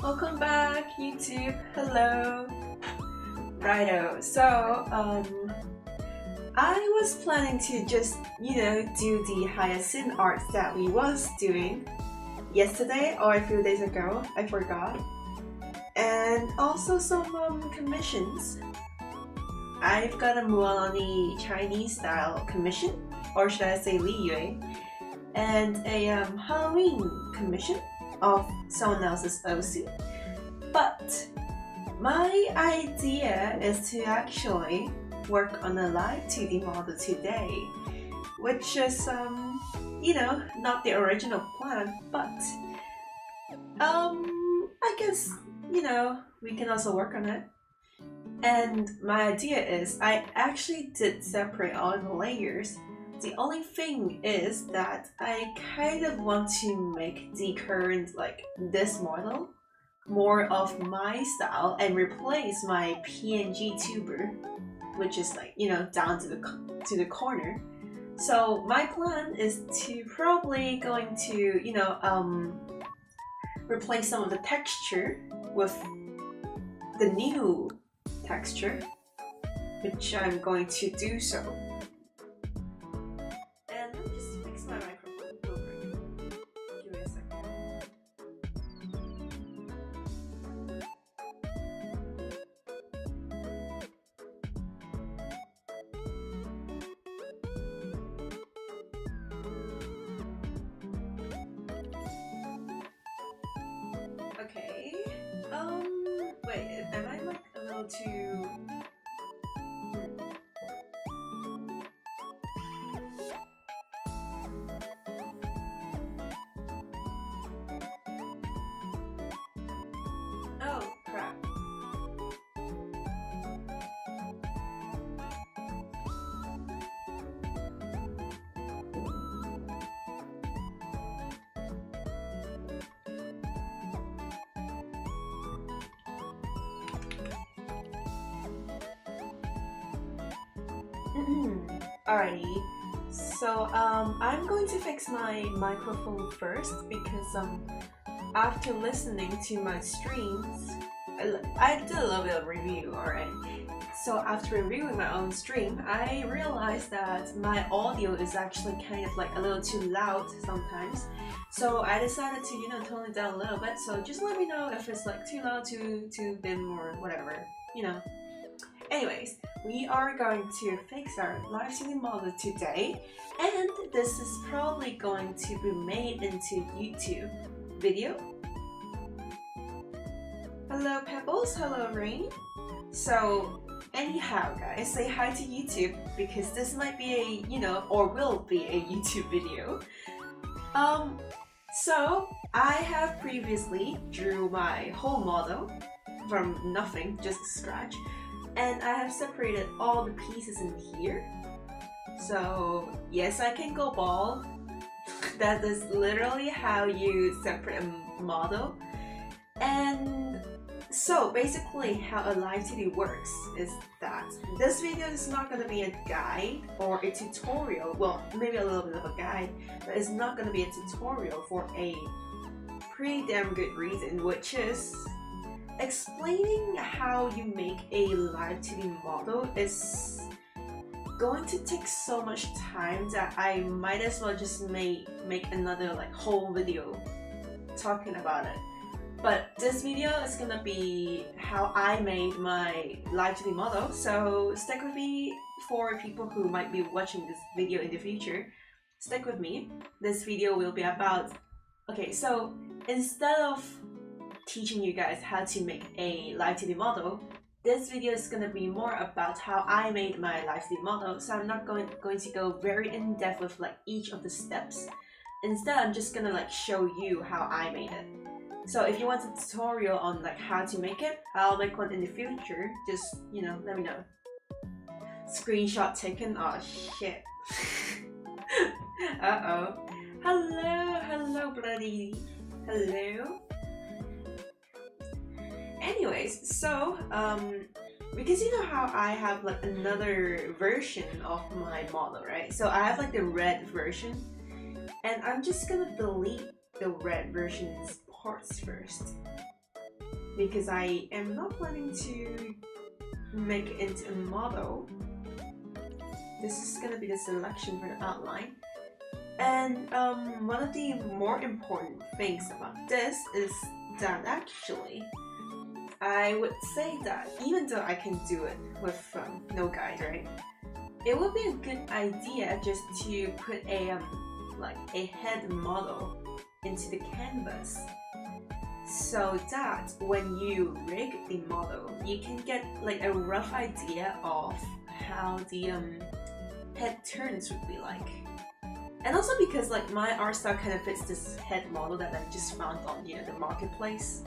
Welcome back, YouTube. Hello. Righto. So, I was planning to just, do the hyacinth art that we was doing yesterday or a few days ago. I forgot. And also some commissions. I've got a Mualani Chinese style commission, or should I say Li Yue, and a Halloween commission of someone else's OC. But my idea is to actually work on a live 2D model today, which is not the original plan, but I guess we can also work on it. And my idea is I actually did separate all the layers. The only thing is that I kind of want to make the current, this model, more of my style and replace my PNG tuber, which is down to the corner. So my plan is to probably going to replace some of the texture with the new texture, which I'm going to do so. And let me just fix my microphone real quick. Give me a second. Okay. Wait, am I a little too... Oh, crap. Alrighty, so I'm going to fix my microphone first because after listening to my streams, I did a little bit of review, alright. So after reviewing my own stream, I realized that my audio is actually kind of a little too loud sometimes. So I decided to tone it down a little bit. So just let me know if it's too loud, too dim, or whatever, Anyways, we are going to fix our live 2D model today, and this is probably going to be made into YouTube video. Hello Pebbles, hello Rain. So anyhow guys, say hi to YouTube because this might be a, or will be a YouTube video. So I have previously drew my whole model from nothing, just a scratch. And I have separated all the pieces in here. So yes, I can go bald. That is literally how you separate a model. And so basically how a live 2D works is that this video is not going to be a guide or a tutorial. Well, maybe a little bit of a guide, but it's not going to be a tutorial for a pretty damn good reason, which is explaining how you make a live 2D model is going to take so much time that I might as well just make another whole video talking about it. But this video is gonna be how I made my live 2D model, so stick with me for people who might be watching this video in the future. Stick with me. This video will be about... Okay, so instead of teaching you guys how to make a live 2D model, this video is going to be more about how I made my live 2D model, so I'm not going to go very in depth with each of the steps. Instead, I'm just going to show you how I made it. So if you want a tutorial on how to make it, I'll make one in the future. Just let me know. Screenshot taken. Oh shit. Uh-oh. Hello bloody. Hello. Anyways, so because you know how I have another version of my model, right? So I have the red version, and I'm just gonna delete the red version's parts first. because I am not planning to make it into a model. This is gonna be the selection for the outline. And one of the more important things about this is that actually I would say that even though I can do it with no guide, right? It would be a good idea just to put a like a head model into the canvas, so that when you rig the model, you can get like a rough idea of how the head turns would be like. And also because like my art style kind of fits this head model that I just found on the marketplace,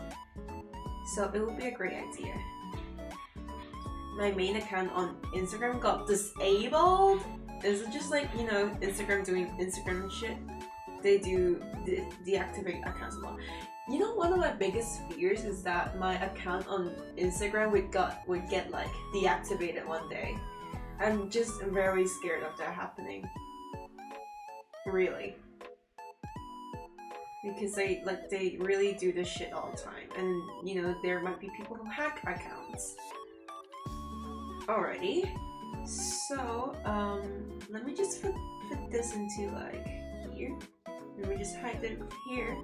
so it would be a great idea. My main account on Instagram got disabled. Is it just like Instagram doing Instagram shit? They do deactivate accounts a lot. One of my biggest fears is that my account on Instagram would get like deactivated one day. I'm just very scared of that happening. Really. Because they really do this shit all the time, and there might be people who hack accounts. Alrighty, so let me just put this into like here. Let me just hide it here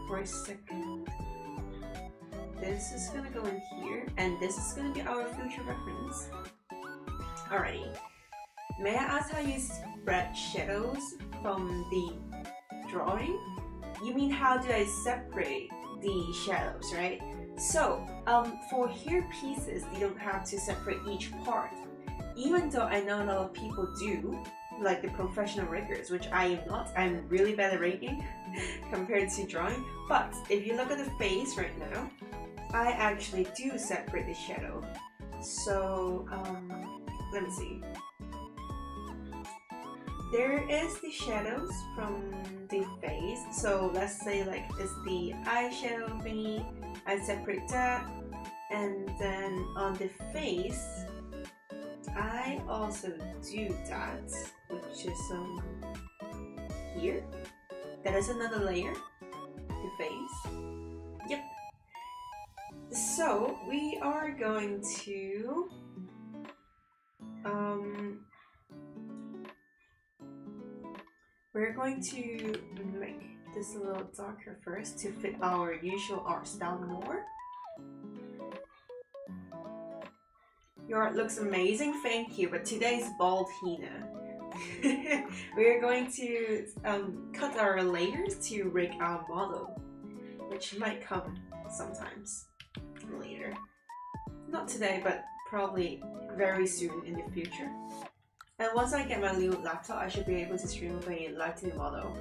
for a second. This is gonna go in here, and this is gonna be our future reference. Alrighty, may I ask how you spread shadows from the drawing? You mean how do I separate the shadows, right? So, for hair pieces, you don't have to separate each part. Even though I know a lot of people do, like the professional riggers, which I am not. I'm really bad at rigging compared to drawing. But if you look at the face right now, I actually do separate the shadow. So, let me see. There is the shadows from the face. So let's say like it's the eyeshadow thingy. I separate that, and then on the face, I also do that, which is here. That is another layer. The face. Yep. So we are going to we're going to make this a little darker first to fit our usual art style more. Your art looks amazing, thank you, but today's bald Hina. We're going to cut our layers to rig our model, which might come sometimes later. Not today, but probably very soon in the future. And once I get my new laptop, I should be able to stream with a lighting model.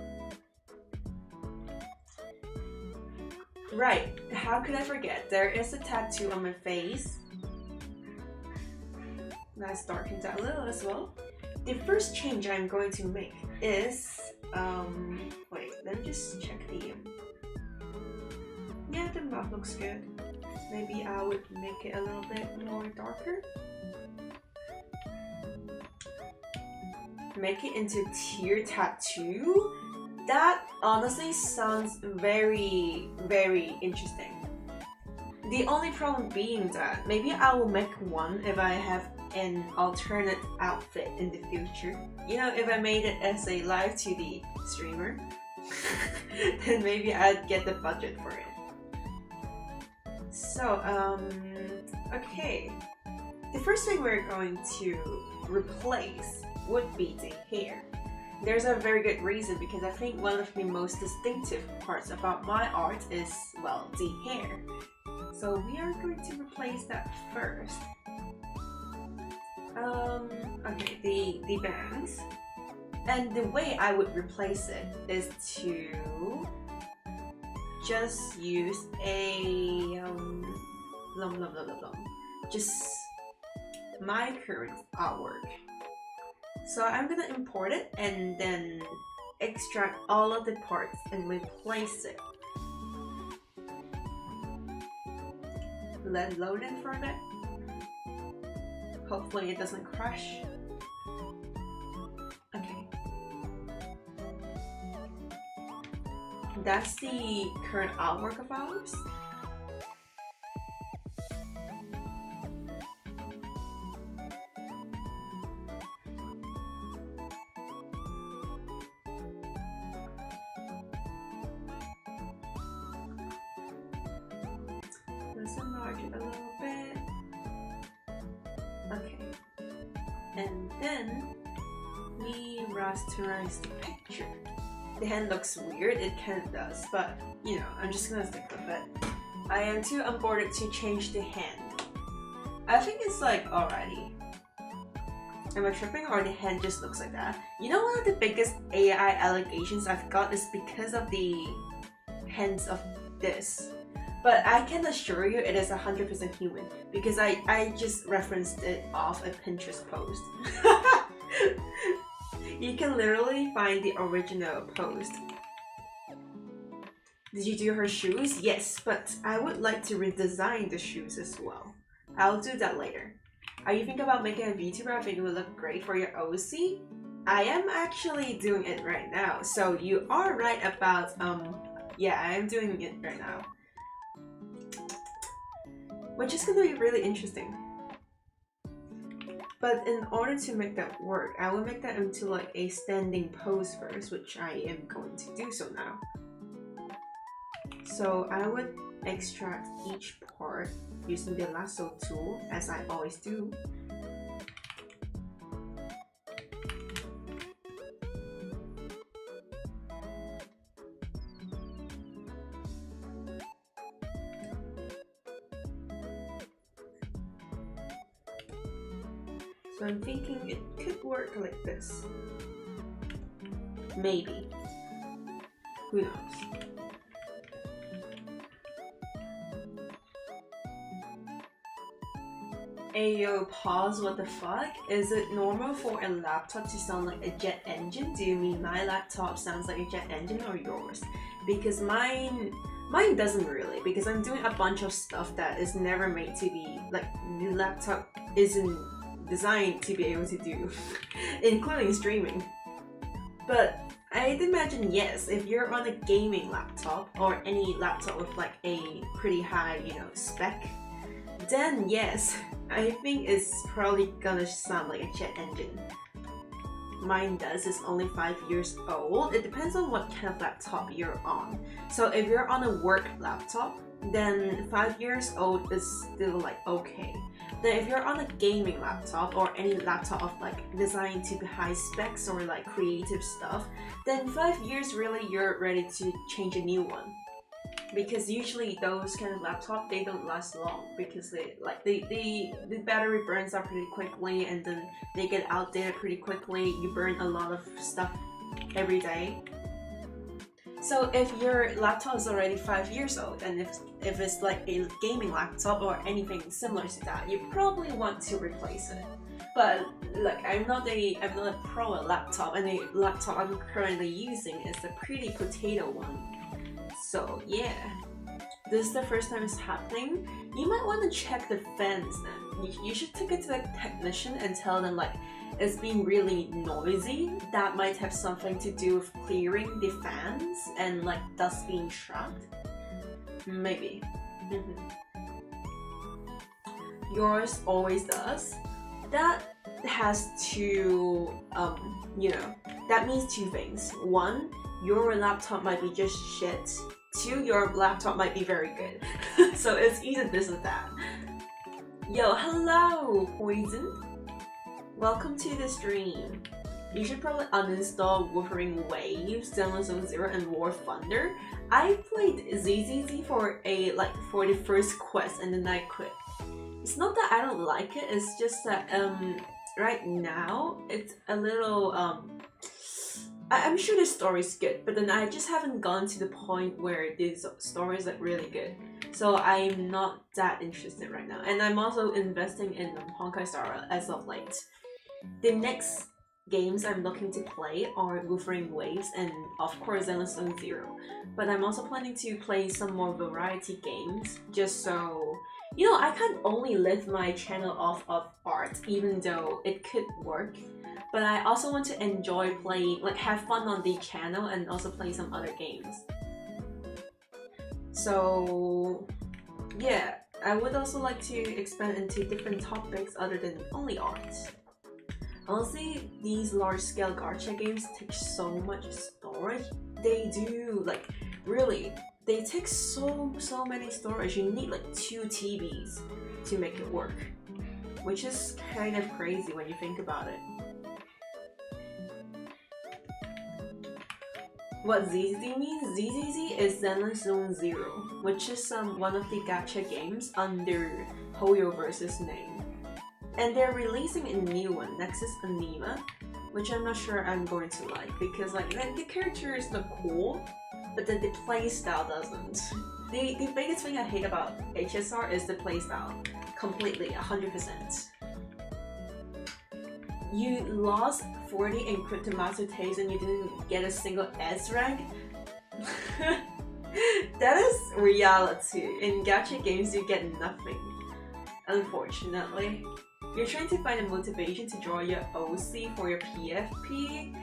Right, how could I forget? There is a tattoo on my face. Let's darken that a little as well. The first change I'm going to make is, wait, let me just check the, yeah, the map looks good. Maybe I would make it a little bit more darker. Make it into tear tattoo? That honestly sounds very, very interesting. The only problem being that maybe I will make one if I have an alternate outfit in the future. If I made it as a live 2D streamer, then maybe I'd get the budget for it. So, okay. The first thing we're going to replace would be the hair. There's a very good reason, because I think one of the most distinctive parts about my art is, well, the hair. So we are going to replace that first. Okay, the bangs. And the way I would replace it is to just use a just my current artwork. So I'm gonna import it and then extract all of the parts and replace it. Let it load in for a bit. Hopefully it doesn't crash. Okay. That's the current artwork of ours. Let's enlarge it a little bit. Okay. And then we rasterize the picture. The hand looks weird, it kind of does, but you know, I'm just gonna stick with it. I am too onboarded to change the hand. I think it's like already. Am I tripping or the hand just looks like that? You know, one of the biggest AI allegations I've got is because of the hands of this. But I can assure you it is 100% human because I just referenced it off a Pinterest post. You can literally find the original post. Did you do her shoes? Yes, but I would like to redesign the shoes as well. I'll do that later. Are you thinking about making a VTuber? I think it would look great for your OC. I am actually doing it right now. So you are right about, yeah, I am doing it right now. Which is gonna be really interesting. But in order to make that work, I will make that into like a standing pose first, which I am going to do so now. So I would extract each part using the lasso tool, as I always do. So I'm thinking it could work like this. Maybe. Who knows? Ayo, pause, what the fuck? Is it normal for a laptop to sound like a jet engine? Do you mean my laptop sounds like a jet engine or yours? Because mine doesn't really, because I'm doing a bunch of stuff that is never made to be, like, the laptop isn't designed to be able to do, including streaming. But I'd imagine yes, if you're on a gaming laptop or any laptop with like a pretty high, you know, spec, then yes, I think it's probably gonna sound like a jet engine. Mine does, it's only 5 years old. It depends on what kind of laptop you're on. So if you're on a work laptop, then 5 years old is still like okay. Then if you're on a gaming laptop or any laptop of like designed to be high specs or like creative stuff, then 5 years really you're ready to change a new one. Because usually those kind of laptop, they don't last long because the battery burns out pretty quickly and then they get outdated pretty quickly. You burn a lot of stuff every day. So if your laptop is already 5 years old and if it's like a gaming laptop or anything similar to that, you probably want to replace it. But like I'm not a pro at laptop, and the laptop I'm currently using is a pretty potato one. So yeah, this is the first time it's happening. You might want to check the fans then. You should take it to the technician and tell them like it's being really noisy. That might have something to do with clearing the fans and like dust being trapped. Maybe. Yours always does. That has to, you know, that means two things. One, your laptop might be just shit. Two, your laptop might be very good. So it's either this or that. Yo, hello, Poison. Welcome to the stream. You should probably uninstall Wuthering Waves, Zenless Zone Zero, and War Thunder. I played ZZZ for the first quest and then I quit. It's not that I don't like it, it's just that right now it's a little I'm sure the story's good, but then I just haven't gone to the point where this story is like really good. So I'm not that interested right now. And I'm also investing in Honkai Star as of late. The next games I'm looking to play are Wuthering Waves and of course Zenless Zone Zero. But I'm also planning to play some more variety games just so, you know, I can't only live my channel off of art even though it could work. But I also want to enjoy playing, like have fun on the channel and also play some other games. So yeah, I would also like to expand into different topics other than only art. Honestly, these large-scale gacha games take so much storage. They do, like, really, they take so many storage. You need like 2 TBs to make it work, which is kind of crazy when you think about it. What ZZZ means? ZZZ is Zenless Zone Zero, which is one of the gacha games under Hoyoverse's name. And they're releasing a new one, Nexus Anima, which I'm not sure I'm going to like, because like the characters look cool, but then the playstyle doesn't. The biggest thing I hate about HSR is the playstyle. Completely, 100%. You lost 40 in Cryptomaster Taste and you didn't get a single S rank? That is reality. In gacha games you get nothing, unfortunately. You're trying to find a motivation to draw your OC for your PFP.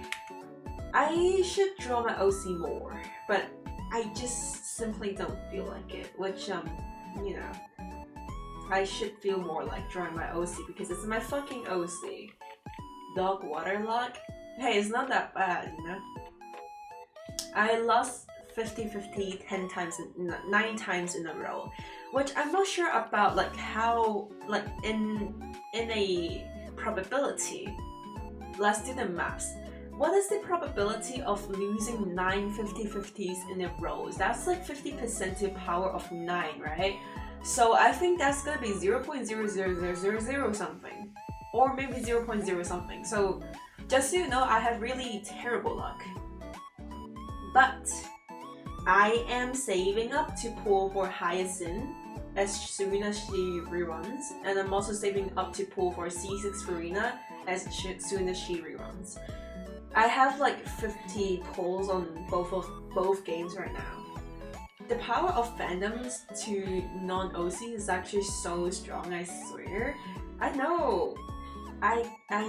I should draw my OC more, but I just simply don't feel like it, which, you know, I should feel more like drawing my OC because it's my fucking OC. Dog Waterlock? Hey, it's not that bad, you know? I lost 50-50 9 times in a row, which I'm not sure about, like how, like in a probability. Let's do the maths. What is the probability of losing 9 50-50s in a row? That's like 50% to the power of 9, right? So I think that's gonna be 0.00000 something, or maybe 0.0 something. So just so you know, I have really terrible luck. But I am saving up to pull for Hyacinth as soon as she reruns, and I'm also saving up to pull for C6 Farina as soon as she reruns. I have like 50 pulls on both games right now. The power of fandoms to non-OC is actually so strong, I swear. I know. I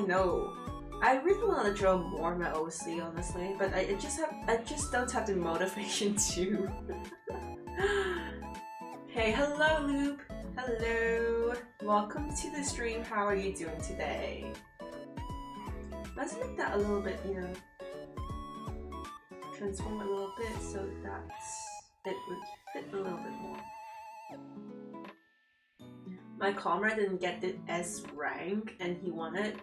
know. I really want to draw more of my OC, honestly, but I just don't have the motivation to. Hey, hello Loop! Hello! Welcome to the stream, how are you doing today? Let's make that a little bit, you know, transform a little bit so that it would fit a little bit more. My comrade didn't get the S rank and he won it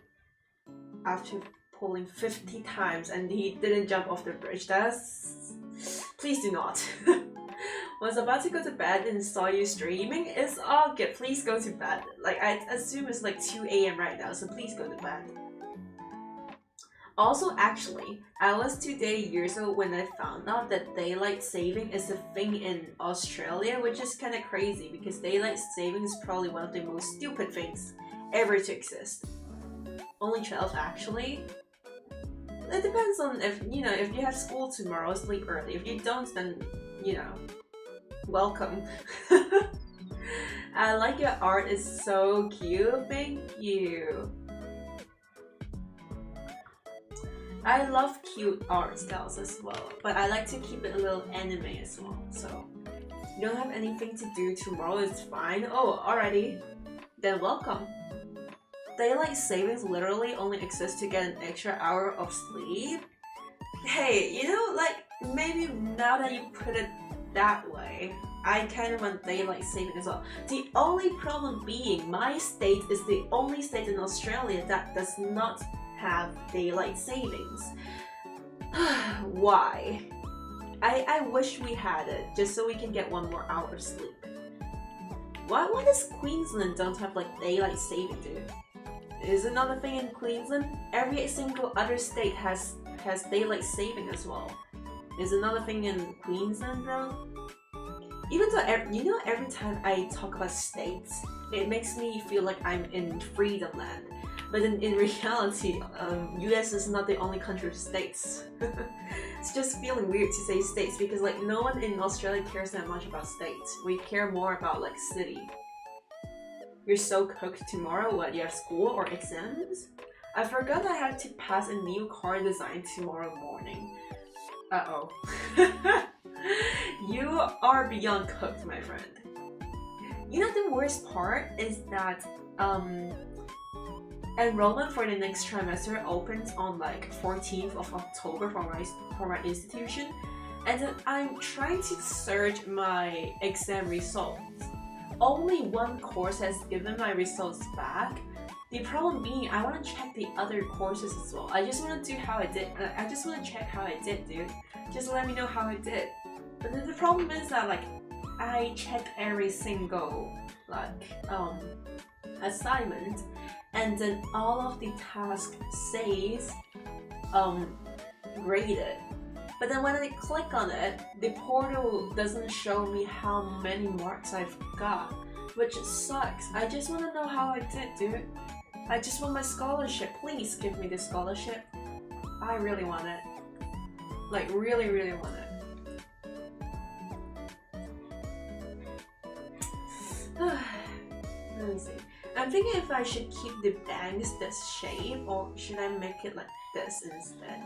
after pulling 50 times and he didn't jump off the bridge. That's... Please do not. Was about to go to bed and saw you streaming. It's all good. Please go to bed. Like, I assume it's like 2 AM right now, so please go to bed. Also, actually, I was 2 years old when I found out that daylight saving is a thing in Australia, which is kind of crazy because daylight saving is probably one of the most stupid things ever to exist. Only 12 actually. It depends on if, you know, if you have school tomorrow, sleep early. If you don't, then, you know, welcome. I like your art, it's so cute, thank you. I love cute art styles as well, but I like to keep it a little anime as well, so you don't have anything to do tomorrow, it's fine. Oh, alrighty. Then welcome. Daylight savings literally only exists to get an extra hour of sleep. Hey, you know, like, maybe now that you put it that way, I kind of want daylight saving as well. The only problem being, my state is the only state in Australia that does not have daylight savings. Why? I wish we had it, just so we can get 1 more hour of sleep. Why does Queensland don't have like daylight saving, dude? Is another thing in Queensland? Every single other state has daylight saving as well. Is another thing in Queensland, bro? Even though, you know, every time I talk about states, it makes me feel like I'm in freedom land. But in reality, US is not the only country of states. It's just feeling weird to say states because like no one in Australia cares that much about states. We care more about like city. You're so cooked tomorrow, what, you have school or exams? I forgot I had to pass a new car design tomorrow morning. Uh-oh. You are beyond cooked, my friend. You know the worst part is that enrollment for the next trimester opens on like 14th of October for my institution. And then I'm trying to search my exam results. Only one course has given my results back. The problem being, I want to check the other courses as well. I just want to do how I did. I just want to check how I did, dude. Just let me know how I did. But then the problem is that like I checked every single assignment, and then all of the tasks says graded. But then when I click on it, the portal doesn't show me how many marks I've got, which sucks. I just want to know how I did, dude. I just want my scholarship. Please give me the scholarship. I really want it. Like, really, really want it. Let me see. I'm thinking if I should keep the bangs this shape, or should I make it like this instead?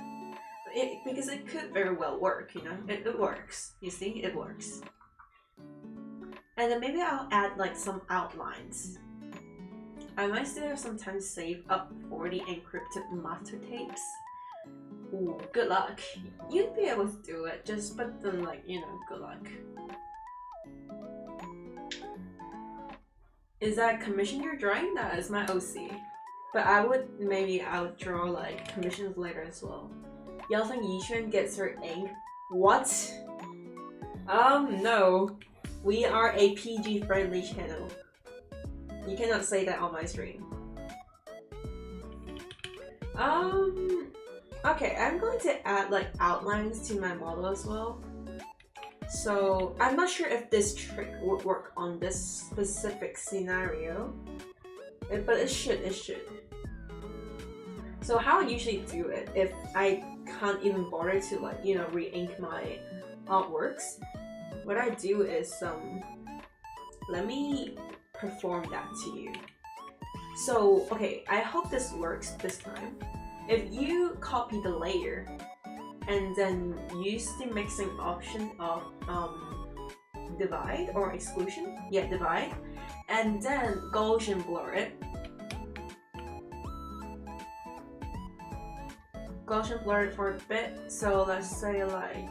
Because it could very well work, you know? It works. You see? It works. And then maybe I'll add like some outlines. I might still have some time to save up for the encrypted master tapes. Ooh, good luck. You'd be able to do it, just but then like, you know, good luck. Is that commission you're drawing? That is my OC. But I would draw like commissions later as well. Y'all think Yixuan gets her ink? What? No. We are a PG friendly channel. You cannot say that on my stream. Okay, I'm going to add like outlines to my model as well. So I'm not sure if this trick would work on this specific scenario, but it should. So how I usually do it, if I can't even bother to like, you know, re-ink my artworks, what I do is let me perform that to you. So okay, I hope this works this time. If you copy the layer and then use the mixing option of divide or exclusion, yeah, divide, and then Gaussian blur it. Gaussian blur it for a bit, so let's say like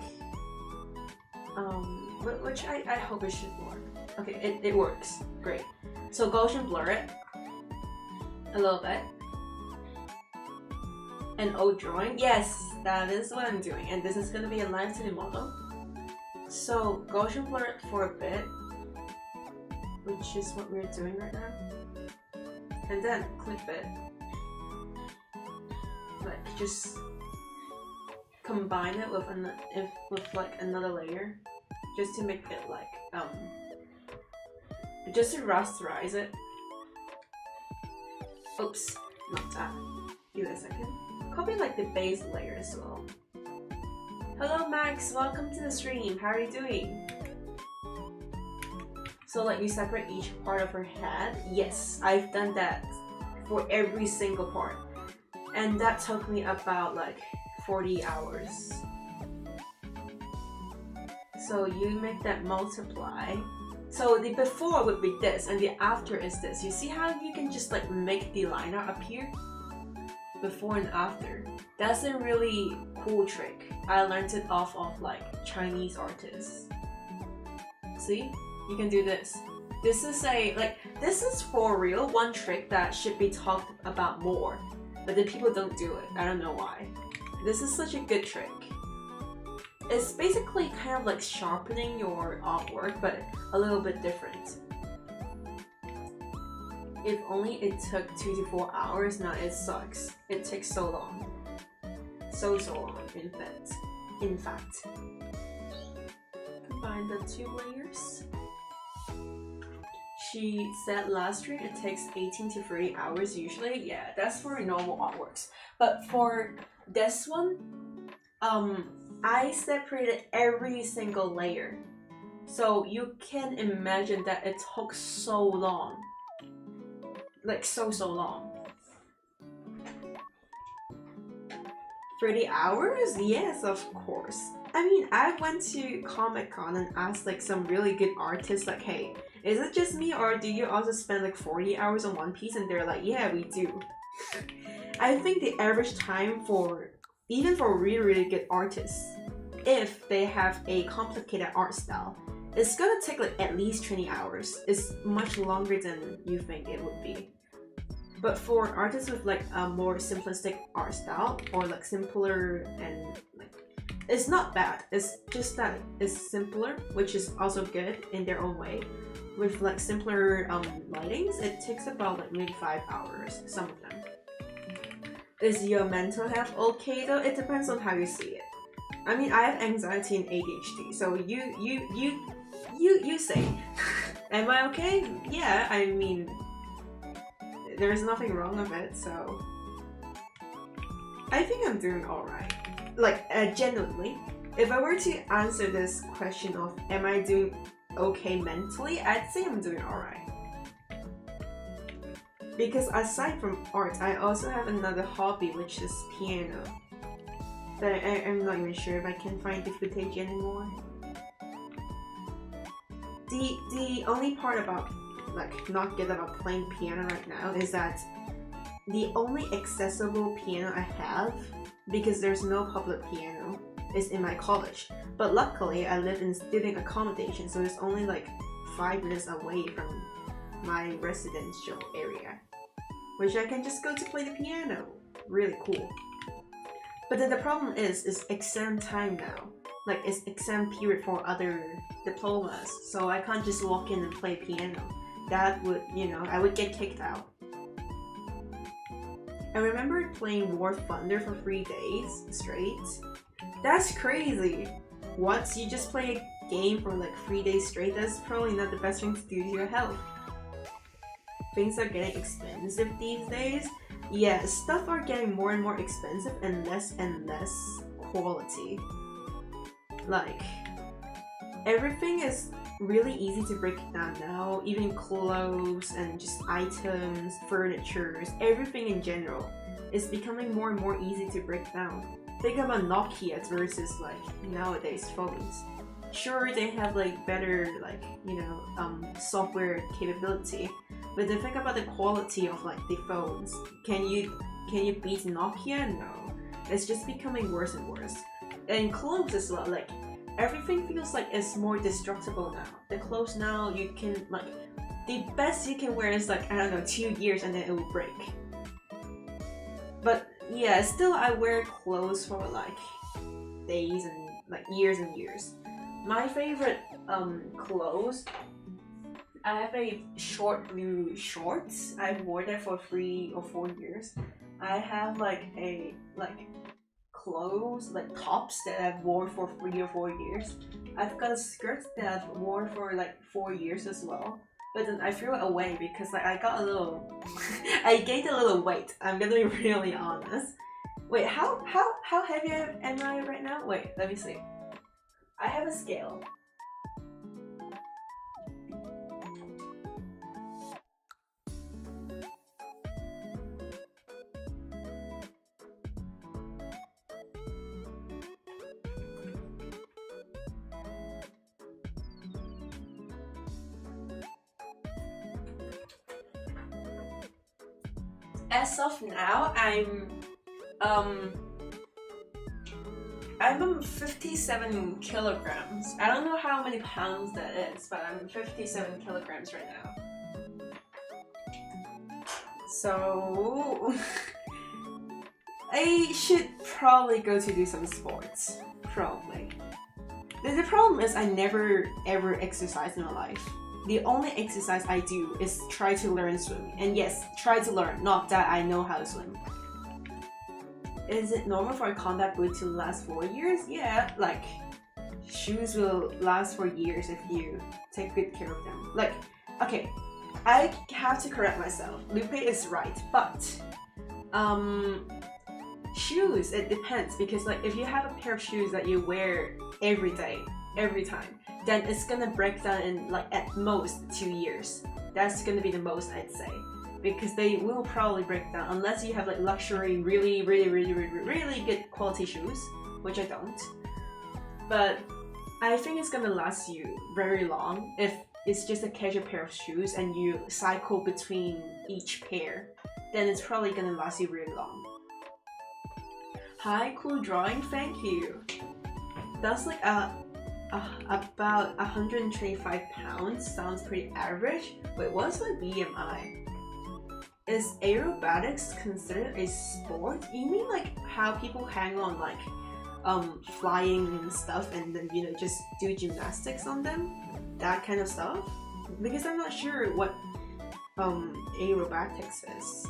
which I hope it should work. Okay, it works, great. So Gaussian blur it a little bit. An old drawing, yes, that is what I'm doing, and this is gonna be aligned to the model. So Gaussian blur it for a bit, which is what we're doing right now, and then clip it. Like just combine it with like another layer, just to make it like just to rasterize it. Oops, not that. Give it a second. Copy like the base layer as well. Hello Max, welcome to the stream. How are you doing? So like you separate each part of her head. Yes, I've done that for every single part. And that took me about like 40 hours. So you make that multiply. So the before would be this and the after is this. You see how you can just like make the liner appear? Before and after. That's a really cool trick. I learned it off of like Chinese artists. See? You can do this. This is for real one trick that should be talked about more. But then people don't do it. I don't know why. This is such a good trick. It's basically kind of like sharpening your artwork, but a little bit different. If only it took 2 to 4 hours, now it sucks. It takes so long. So long, in fact. Combine the two layers. She said last stream it takes 18 to 30 hours usually. Yeah, that's for normal artworks. But for this one, I separated every single layer. So you can imagine that it took so long. Like so long. 30 hours? Yes, of course. I mean, I went to Comic-Con and asked like some really good artists like, hey, is it just me or do you also spend like 40 hours on one piece? And they're like, yeah, we do. I think the average time for, even for really, really good artists, if they have a complicated art style, it's gonna take like at least 20 hours. It's much longer than you think it would be. But for artists with like a more simplistic art style, or like simpler and like, it's not bad. It's just that it's simpler, which is also good in their own way. With like simpler lightings, it takes about like maybe 5 hours, some of them. Is your mental health okay though? It depends on how you see it. I mean, I have anxiety and ADHD, so you say, am I okay? Yeah, I mean, there's nothing wrong with it, so I think I'm doing alright. Like, genuinely, if I were to answer this question of am I doing okay mentally, I'd say I'm doing alright. Because aside from art, I also have another hobby, which is piano. But I'm not even sure if I can find the footage anymore. The only part about like not good about playing piano right now is that the only accessible piano I have, because there's no public piano, is in my college. But luckily I live in student accommodation, so it's only like 5 minutes away from my residential area, which I can just go to play the piano. Really cool. But then the problem is it's exam time now. Like, it's exam period for other diplomas, so I can't just walk in and play piano. That would, you know, I would get kicked out. I remember playing War Thunder for 3 days straight. That's crazy. What? You just play a game for like 3 days straight? That's probably not the best thing to do to your health. Things are getting expensive these days. Yeah, stuff are getting more and more expensive and less quality. Like, everything is really easy to break down now, even clothes and just items, furniture, everything in general is becoming more and more easy to break down. Think about Nokia versus like nowadays phones. Sure, they have like better like, you know, software capability, but then think about the quality of like the phones. Can you beat Nokia? No. It's just becoming worse and worse. And clothes as well, like everything feels like it's more destructible now. The clothes now, you can like, the best you can wear is like, I don't know, 2 years and then it will break. But yeah, still I wear clothes for like days and like years and years. My favorite clothes, I have a short blue shorts. I've worn that for 3 or 4 years. I have like a clothes, like tops that I've worn for 3 or 4 years. I've got a skirt that I've worn for like 4 years as well. But then I threw it away because like I got a little I gained a little weight. I'm gonna be really honest. Wait, how heavy am I right now? Wait, let me see. I have a scale. As of now, I'm 57 kilograms. I don't know how many pounds that is, but I'm 57 kilograms right now. So I should probably go to do some sports. Probably. The problem is I never ever exercise in my life. The only exercise I do is try to learn swimming. And yes, try to learn, not that I know how to swim. Is it normal for a combat boot to last 4 years? Yeah, like, shoes will last for years if you take good care of them. Like, okay, I have to correct myself. Lupe is right, but shoes, it depends, because like if you have a pair of shoes that you wear every day, every time, then it's gonna break down in like at most 2 years. That's gonna be the most, I'd say, because they will probably break down unless you have like luxury, really good quality shoes, which I don't. But I think it's gonna last you very long if it's just a casual pair of shoes and you cycle between each pair. Then it's probably gonna last you really long. Hi, cool drawing, thank you. that's like about 125 pounds. Sounds pretty average. Wait, what's my BMI? Is aerobatics considered a sport? You mean like how people hang on like flying and stuff and then just do gymnastics on them? That kind of stuff? Because I'm not sure what aerobatics is.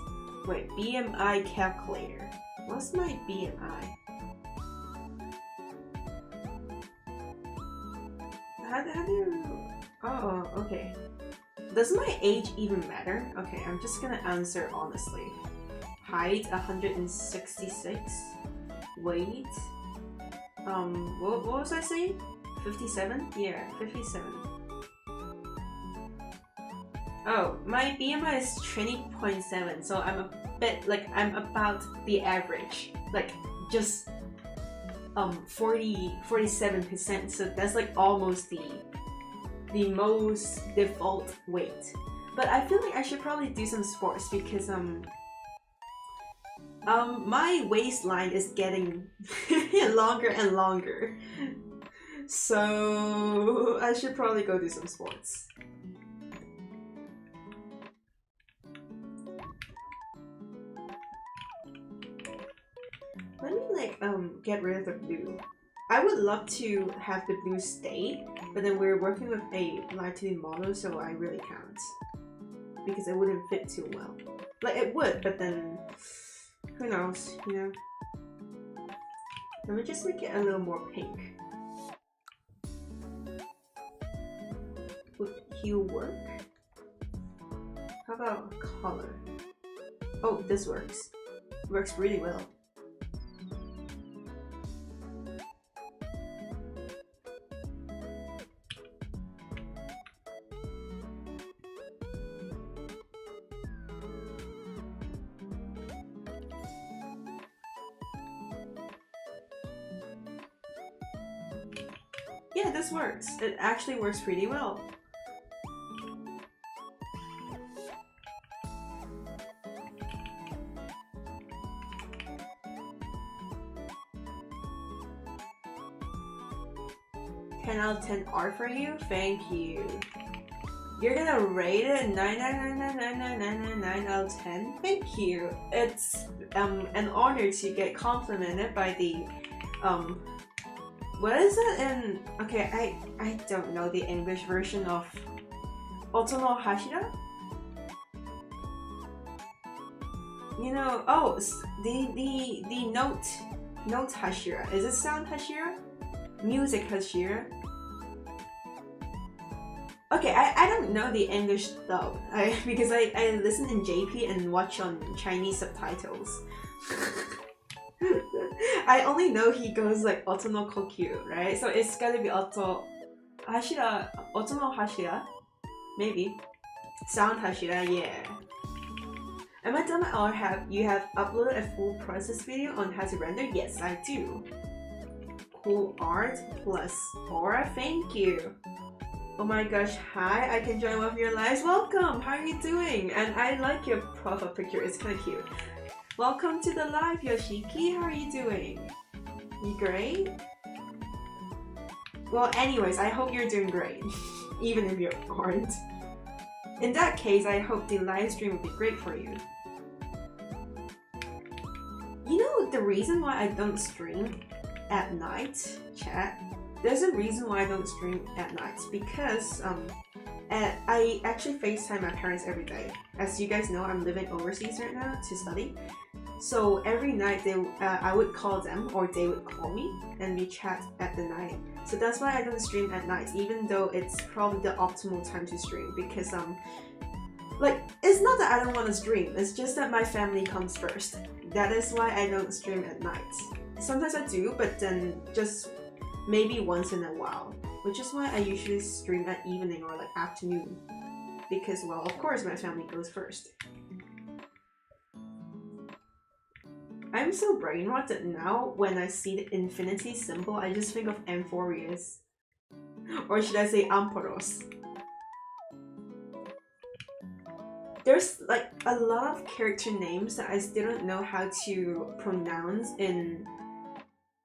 Wait, BMI calculator. What's my BMI? How do you... Oh, okay. Does my age even matter? Okay, I'm just gonna answer honestly. Height 166. Weight. What was I saying? 57? Yeah, 57. Oh, my BMI is 20.7, so I'm a bit like I'm about the average. Like just 47%, so that's like almost the most default weight. But I feel like I should probably do some sports because my waistline is getting longer and longer, so I should probably go do some sports. Let me like get rid of the blue. I would love to have the blue stay, but then we're working with a live 2D model, so I really can't. Because it wouldn't fit too well. Like it would, but then who knows, Let me just make it a little more pink. Would hue work? How about color? Oh, this works. Works really well. Yeah, this works. It actually works pretty well. Out of 10 art for you? Thank you. You're gonna rate it 9 out of 10? Thank you. It's an honor to get complimented by the what is it in... Okay, I don't know the English version of Otono Hashira? Oh, the note Hashira. Is it sound Hashira? Music Hashira? Okay, I don't know the English though, because I listen in JP and watch on Chinese subtitles. I only know he goes like Oto no Kokyu, right? So it's gotta be Oto Hashira, Oto no Hashira? Maybe. Sound Hashira, yeah. Am I done or you have uploaded a full process video on how to render? Yes, I do. Cool art plus aura, thank you. Oh my gosh, hi, I can join one of your lives. Welcome, how are you doing? And I like your profile picture, it's kind of cute. Welcome to the live, Yoshiki, how are you doing? You great? Well, anyways, I hope you're doing great, even if you aren't. In that case, I hope the live stream will be great for you. You know the reason why I don't stream at night, chat? There's a reason why I don't stream at night, because I actually FaceTime my parents every day. As you guys know, I'm living overseas right now to study. So every night I would call them or they would call me and we chat at the night. So that's why I don't stream at night, even though it's probably the optimal time to stream, because like, it's not that I don't want to stream, it's just that my family comes first. That is why I don't stream at night. Sometimes I do, but then just maybe once in a while, which is why I usually stream at evening or like afternoon, because, well, of course my family goes first. I'm so brainwashed that now when I see the infinity symbol, I just think of Amphorius. Or should I say Amphoros? There's like a lot of character names that I still don't know how to pronounce in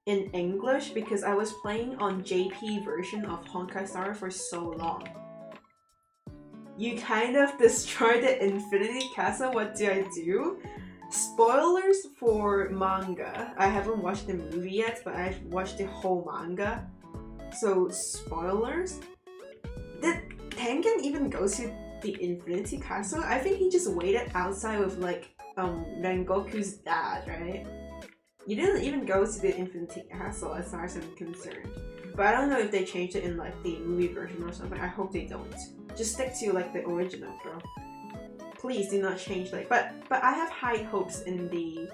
in English because I was playing on JP version of Honkai Star for so long. You kind of destroyed the Infinity Castle, what do I do? Spoilers for manga. I haven't watched the movie yet, but I've watched the whole manga. So, spoilers? Did Tengen even go to the Infinity Castle? I think he just waited outside with like Rengoku's dad, right? You didn't even go to the Infinity Castle as far as I'm concerned. But I don't know if they changed it in like the movie version or something. I hope they don't. Just stick to like the original, bro. Please do not change like. But I have high hopes in the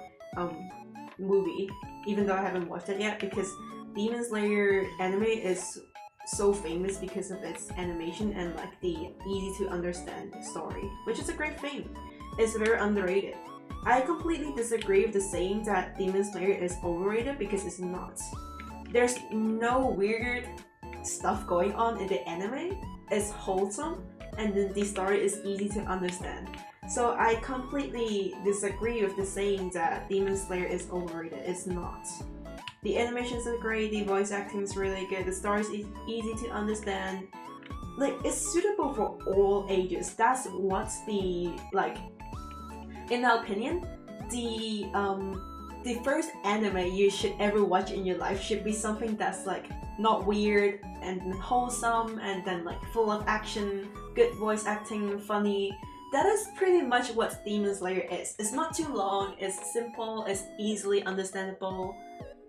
movie, even though I haven't watched it yet, because Demon Slayer anime is so famous because of its animation and like the easy to understand story, which is a great thing. It's very underrated. I completely disagree with the saying that Demon Slayer is overrated because it's not. There's no weird stuff going on in the anime. It's wholesome, and then the story is easy to understand. So I completely disagree with the saying that Demon Slayer is overrated. It's not. The animations are great, the voice acting is really good, the story is easy to understand. Like, it's suitable for all ages. That's what's the, like, in my opinion, the first anime you should ever watch in your life should be something that's like not weird and wholesome and then like full of action, good voice acting, funny. That is pretty much what Demon Slayer is. It's not too long, it's simple, it's easily understandable.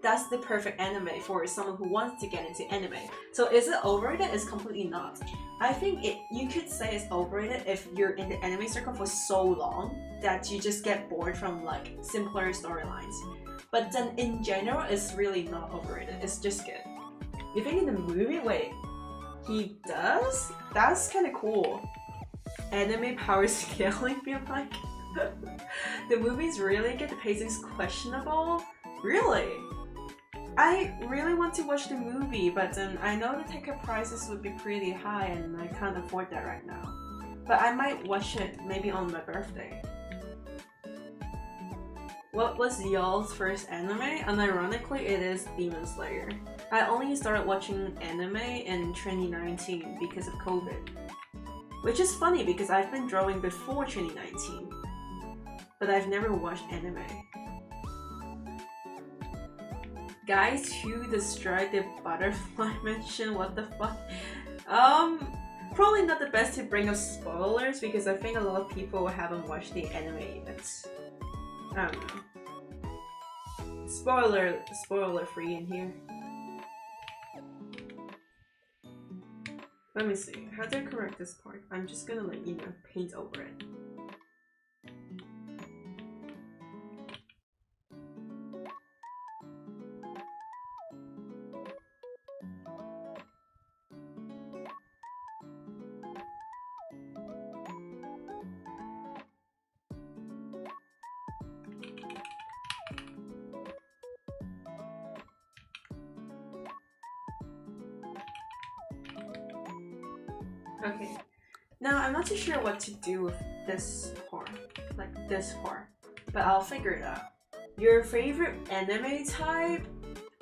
That's the perfect anime for someone who wants to get into anime. So is it overrated? It's completely not. I think you could say it's overrated if you're in the anime circle for so long that you just get bored from like simpler storylines. But then in general, it's really not overrated. It's just good. You think in the movie, wait, he does? That's kind of cool. Anime power scaling, feel like. The movie's really good, the pacing's questionable. Really? I really want to watch the movie, but then I know the ticket prices would be pretty high and I can't afford that right now. But I might watch it maybe on my birthday. What was y'all's first anime? And ironically, it is Demon Slayer. I only started watching anime in 2019 because of COVID. Which is funny because I've been drawing before 2019. But I've never watched anime. Guys who destroyed the butterfly mansion, what the fuck? Probably not the best to bring up spoilers because I think a lot of people haven't watched the anime yet. I don't know. Spoiler free in here. Let me see. How do I correct this part? I'm just gonna like, you know, paint over it. Okay, now I'm not too sure what to do with this part, like this part, but I'll figure it out. Your favorite anime type?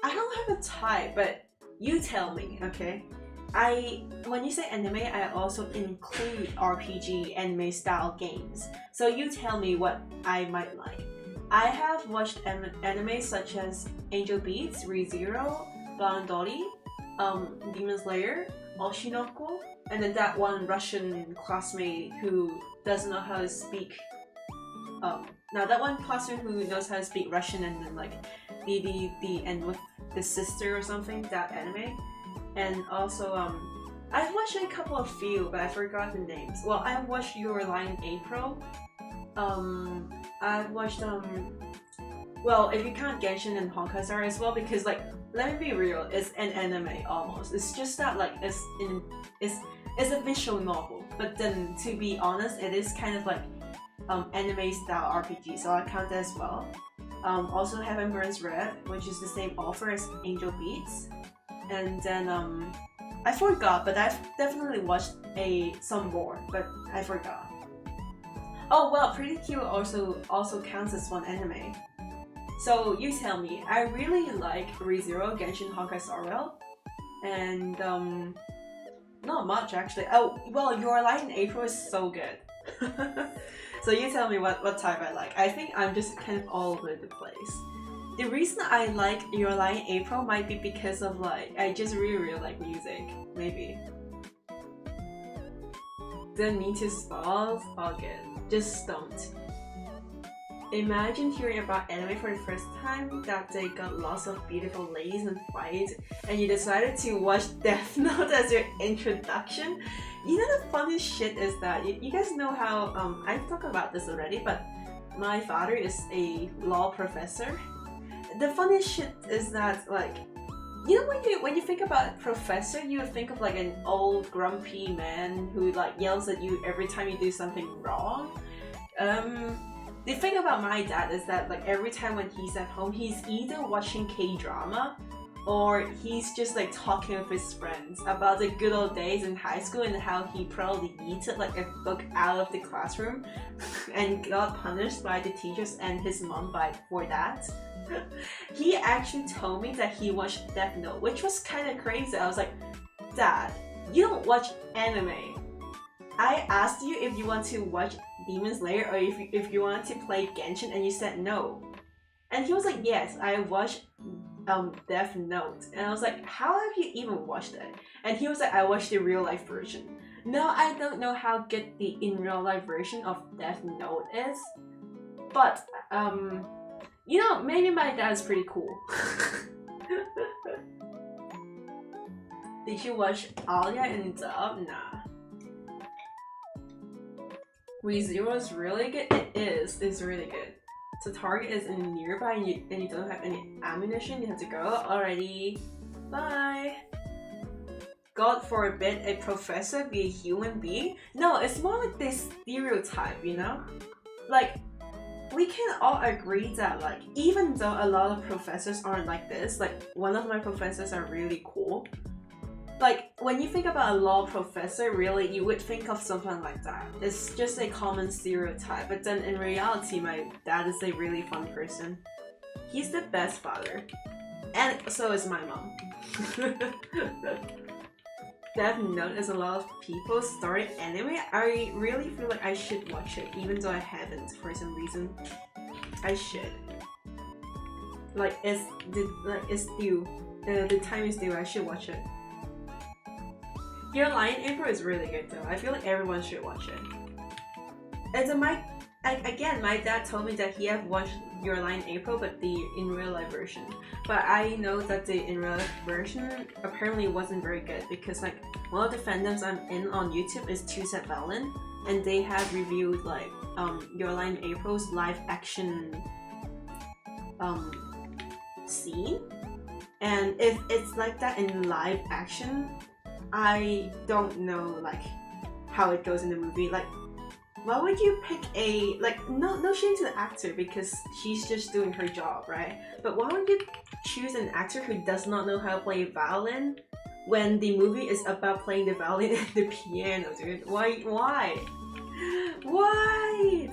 I don't have a type, but you tell me, okay? When you say anime, I also include RPG anime style games. So you tell me what I might like. I have watched anime such as Angel Beats, ReZero, Bandori, Demon Slayer, Oshinoko, and then that one Russian classmate who doesn't know how to speak. Now that one classmate who knows how to speak Russian and then like the end with the sister or something, that anime. And also I've watched a couple of few, but I forgot the names. Well, I've watched Your Lie in April. I've watched well, if you count Genshin and Honkai Star as well, because like, let me be real, it's an anime almost. It's just that like it's a visual novel, but then to be honest, it is kind of like anime style RPG, so I count that as well. Also Heaven Burns Red, which is the same author as Angel Beats, and then I forgot, but I've definitely watched some more, but I forgot. Oh well, Pretty Cute also counts as one anime. So you tell me. I really like ReZero, Genshin, Honkai Star Rail, and not much actually. Oh well, Your Lie in April is so good. So you tell me what type I like. I think I'm just kind of all over the place. The reason I like Your Lie in April might be because of like I just really like music. Maybe. Didn't mean to spoil. All good. Just don't. Imagine hearing about anime for the first time, that they got lots of beautiful ladies and fights, and you decided to watch Death Note as your introduction. You know the funniest shit is that, you guys know how, I've talked about this already, but my father is a law professor. The funniest shit is that, like, you know when you think about professor, you think of like an old grumpy man who like yells at you every time you do something wrong. The thing about my dad is that like every time when he's at home, he's either watching K-drama or he's just like talking with his friends about the good old days in high school and how he probably yeeted like a book out of the classroom and got punished by the teachers and his mom for that. He actually told me that he watched Death Note, which was kind of crazy. I was like, Dad, you don't watch anime. I asked you if you want to watch Demon Slayer or if you wanted to play Genshin, and you said no. And he was like, yes, I watched Death Note. And I was like, how have you even watched it? And he was like, I watched the real life version. Now I don't know how good the in real life version of Death Note is, but you know, maybe my dad's pretty cool. Did you watch Alia in dub? Nah. ReZero is really good. It is. It's really good. So target is in nearby and you don't have any ammunition. You have to go already. Bye. God forbid a professor be a human being. No, it's more like this stereotype, you know? Like, we can all agree that like even though a lot of professors aren't like this, like one of my professors are really cool. Like, when you think about a law professor, really, you would think of something like that. It's just a common stereotype, but then in reality, my dad is a really fun person. He's the best father. And so is my mom. Death Note is a lot of people's story anime. I really feel like I should watch it, even though I haven't for some reason. I should. Like, it's due. The time is due, I should watch it. Your Lie in April is really good though. I feel like everyone should watch it. And then again, my dad told me that he had watched Your Lie in April, but the in real life version. But I know that the in real life version apparently wasn't very good because like one of the fandoms I'm in on YouTube is Two Set Valen, and they have reviewed like Your Lie in April's live action scene. And if it's like that in live action, I don't know like how it goes in the movie. Like, why would you pick a no shame to the actor because she's just doing her job, right? But why would you choose an actor who does not know how to play violin when the movie is about playing the violin and the piano, dude? Why,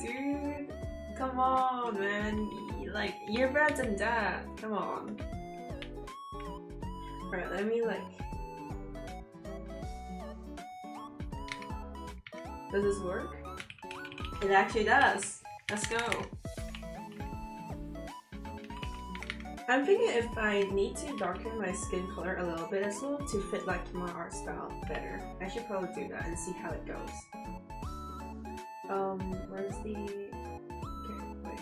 dude? Come on, man. Like, you're better than that. Come on. Alright, let me like. Does this work? It actually does. Let's go. I'm thinking if I need to darken my skin color a little bit as well to fit like my art style better. I should probably do that and see how it goes. Where's the... Okay, wait.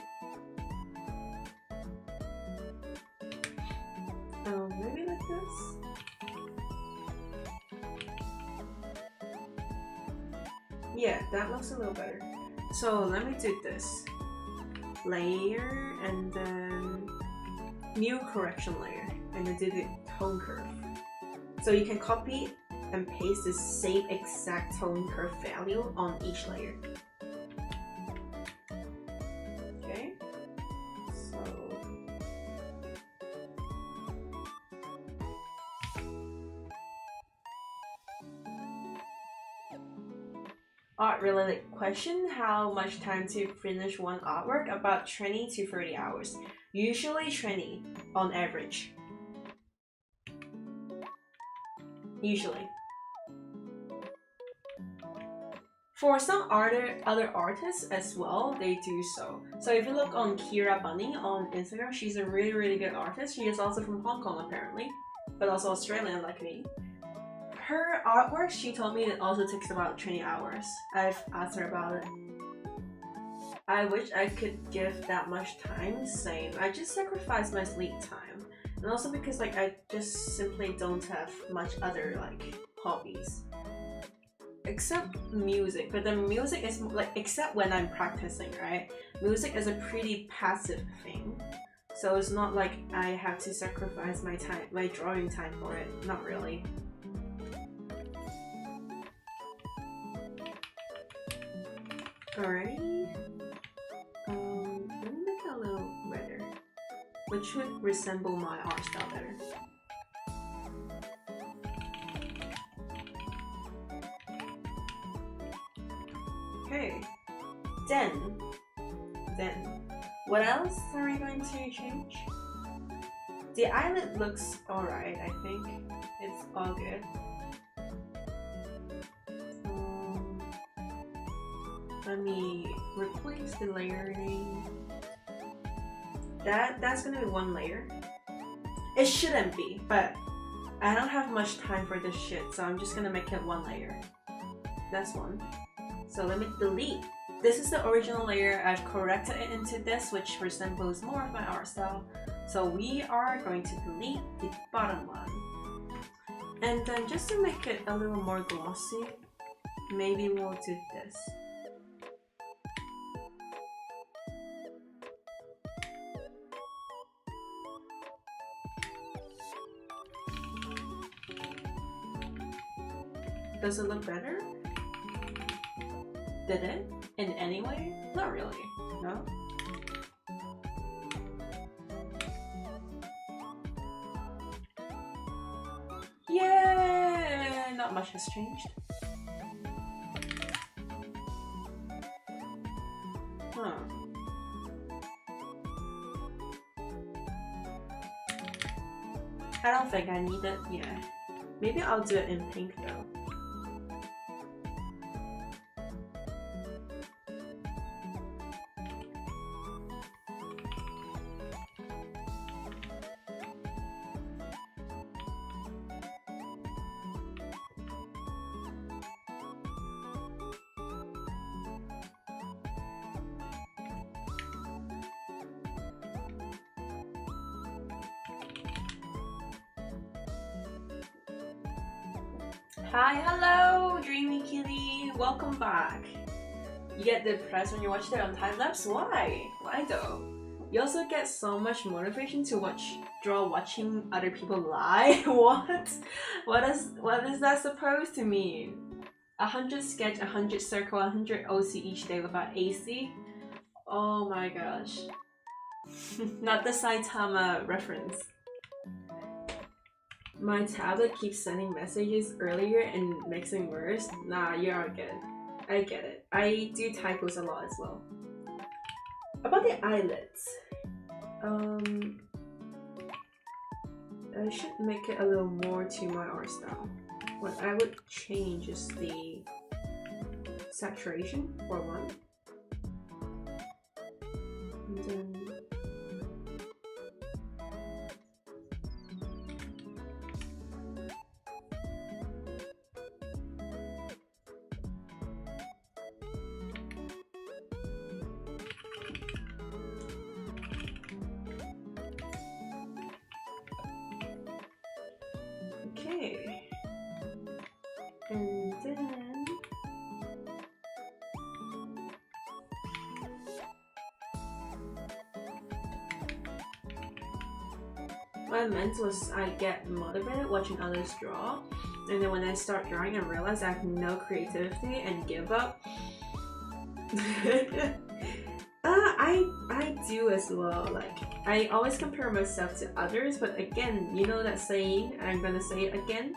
Maybe like this? Yeah, that looks a little better. So let me do this. Layer and then new correction layer and then do the tone curve. So you can copy and paste the same exact tone curve value on each layer. Okay, so art related question: how much time to finish one artwork? About 20 to 30 hours. Usually 20 on average. Usually. For some other artists as well, they do so. So if you look on Kira Bunny on Instagram, she's a really good artist. She is also from Hong Kong apparently, but also Australian like me. Her artwork, she told me, it also takes about 20 hours. I've asked her about it. I wish I could give that much time, same. I just sacrifice my sleep time. And also because like I just simply don't have much other like hobbies. Except music, but the music is like, except when I'm practicing, right? Music is a pretty passive thing. So it's not like I have to sacrifice my time, my drawing time for it. Not really. Alrighty. Let me make it a little redder, which would resemble my art style better. Okay. Then, what else are we going to change? The eyelid looks alright, I think. It's all good. Let me replace the layering. That's gonna be one layer. It shouldn't be, but I don't have much time for this shit, so I'm just gonna make it one layer. That's one. So let me delete. This is the original layer. I've corrected it into this, which resembles more of my art style. So we are going to delete the bottom one. And then just to make it a little more glossy, maybe we'll do this. Does it look better? Did it? In any way? Not really. No? Yeah! Not much has changed. Huh. I don't think I need it. Yeah. Maybe I'll do it in pink though. Hi, hello, Dreamy Kitty. Welcome back. You get depressed when you watch it on time lapse? Why? Why though? You also get so much motivation to draw watching other people lie. What? What is that supposed to mean? 100 sketch, 100 circle, 100 OC each day without AC? Oh my gosh. Not the Saitama reference. My tablet keeps sending messages earlier and mixing words. Nah, you're good. I get it. I do typos a lot as well. About the eyelids. I should make it a little more to my art style. What I would change is the saturation for one. And then okay. And then what I meant was I get motivated watching others draw, and then when I start drawing I realize I have no creativity and give up. I do as well. Like, I always compare myself to others, but again, you know that saying, I'm gonna say it again,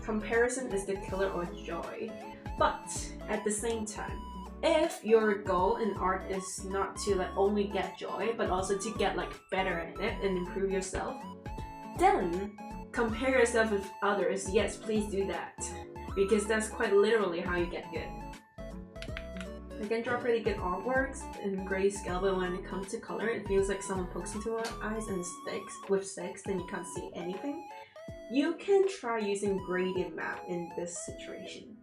comparison is the killer of joy. But at the same time, if your goal in art is not to like only get joy, but also to get like better at it and improve yourself, then compare yourself with others. Yes, please do that, because that's quite literally how you get good. I can draw pretty good artworks in grayscale, but when it comes to color, it feels like someone pokes into our eyes and sticks, then you can't see anything. You can try using gradient map in this situation.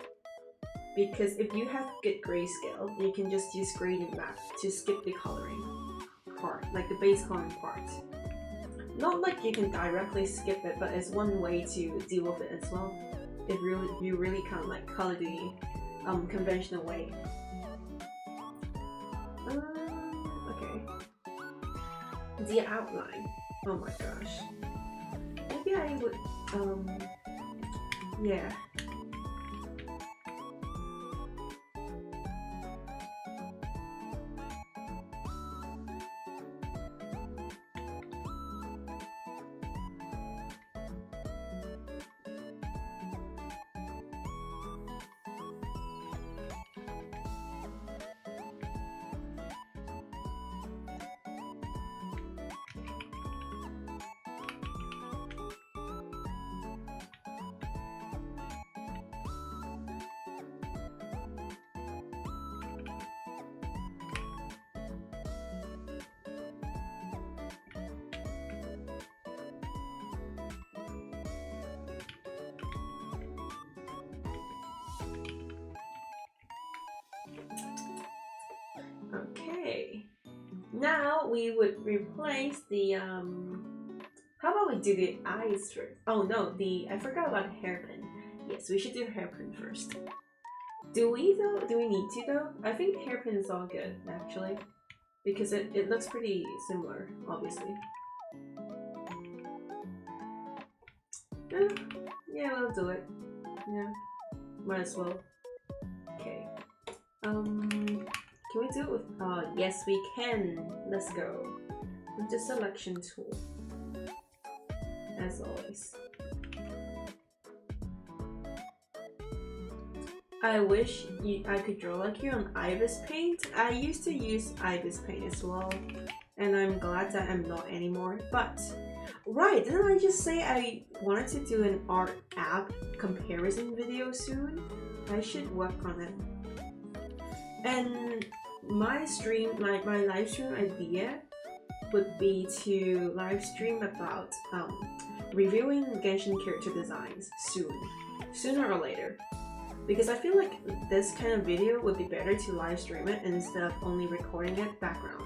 Because if you have good grayscale, you can just use gradient map to skip the coloring part, like the base coloring part. Not like you can directly skip it, but it's one way to deal with it as well. If you really can't like color the conventional way. Okay. The outline. Oh my gosh. Maybe I would, yeah. Okay, now we would replace the how about we do the eyes first? Oh no, I forgot about hairpin. Yes, we should do hairpin first. Do we though? Do we need to though? I think hairpin is all good actually, because it looks pretty similar, obviously. Yeah, we'll do it. Yeah, might as well. Okay. Can we do it with, yes we can. Let's go. With the selection tool. As always. I wish I could draw like you on Ibis Paint. I used to use Ibis Paint as well. And I'm glad that I'm not anymore. But, right, didn't I just say I wanted to do an art app comparison video soon? I should work on it. And my stream, like my live stream idea would be to live stream about reviewing Genshin character designs sooner or later, because I feel like this kind of video would be better to live stream it instead of only recording it background.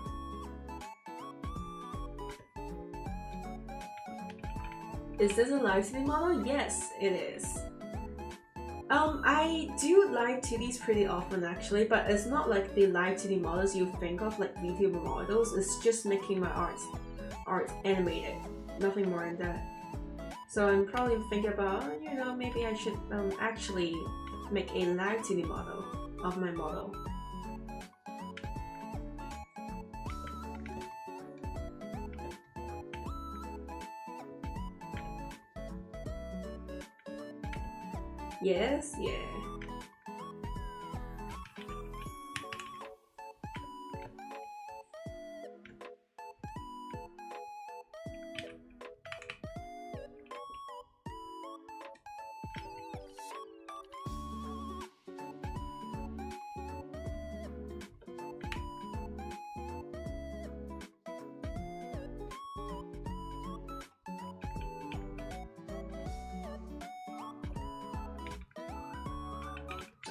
Is this a live 2D model? Yes, it is. I do live 2Ds pretty often actually, but it's not like the live 2D models you think of like VTuber models. It's just making my art animated, nothing more than that. So I'm probably thinking about, you know, maybe I should actually make a live 2D model of my model. Yes, yeah.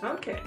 Okay.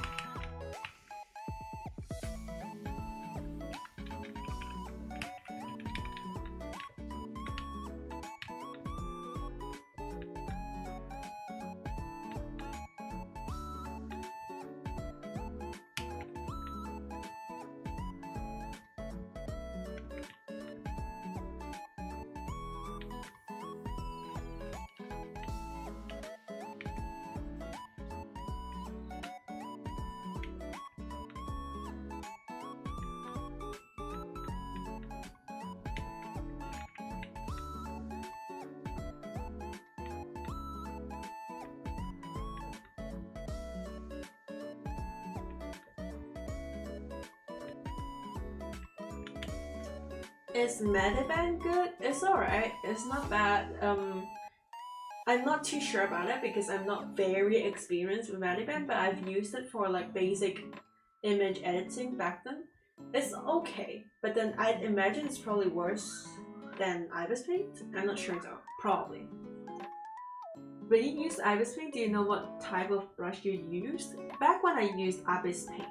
Is Mediband good? It's alright. It's not bad. I'm not too sure about it because I'm not very experienced with Mediband, but I've used it for like basic image editing back then. It's okay, but then I'd imagine it's probably worse than Ibis Paint. I'm not sure though. Probably. When you use Ibis Paint, do you know what type of brush you used? Back when I used Ibis Paint,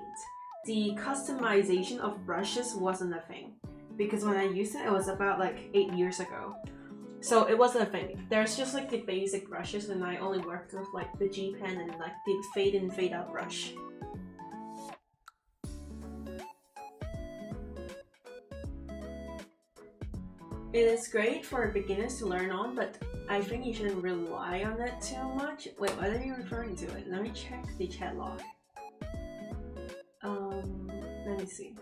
the customization of brushes wasn't a thing. Because when I used it, it was about like 8 years ago. So it wasn't a thing. There's just like the basic brushes, and I only worked with like the G pen and like the fade in, fade out brush. It is great for beginners to learn on, but I think you shouldn't rely on it too much. Wait, what are you referring to? It? Let me check the chat log. Let me see.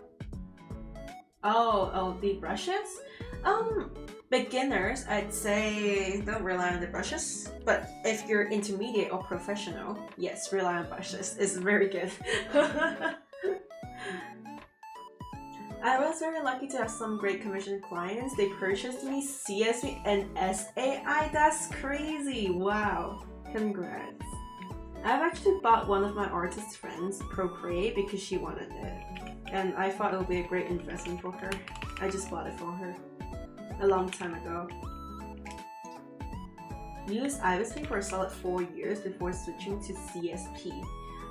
Oh, the brushes? Beginners, I'd say don't rely on the brushes. But if you're intermediate or professional, yes, rely on brushes. It's very good. I was very lucky to have some great commission clients. They purchased me CSV and SAI. That's crazy. Wow. Congrats. I've actually bought one of my artist friends, Procreate, because she wanted it. And I thought it would be a great investment for her. I just bought it for her a long time ago. Used Ibis Paint for a solid 4 years before switching to CSP.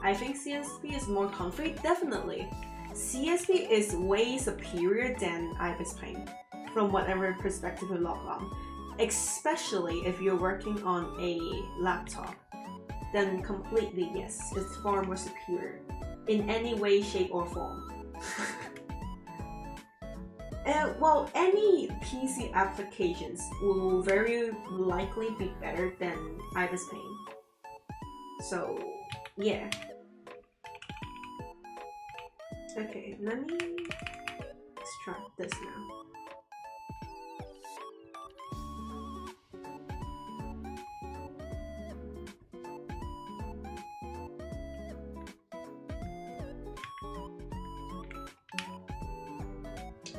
I think CSP is more comfy, definitely. CSP is way superior than Ibis Paint from whatever perspective you log on, especially if you're working on a laptop. Then completely yes, it's far more superior in any way, shape, or form. Well, any PC applications will very likely be better than Ibis Paint. So, yeah. Okay, let me extract this now.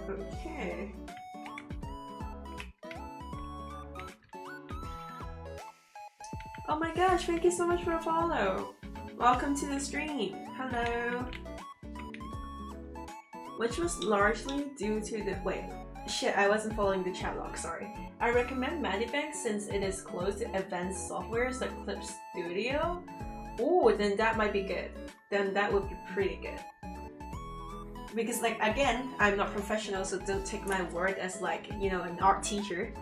Okay. Oh my gosh, thank you so much for a follow. Welcome to the stream. Hello. Which was largely due to the shit, I wasn't following the chat log, sorry. I recommend Mediband since it is close to advanced softwares like Clip Studio. Ooh, then that might be good. Then that would be pretty good. Because like, again, I'm not professional, so don't take my word as like, you know, an art teacher.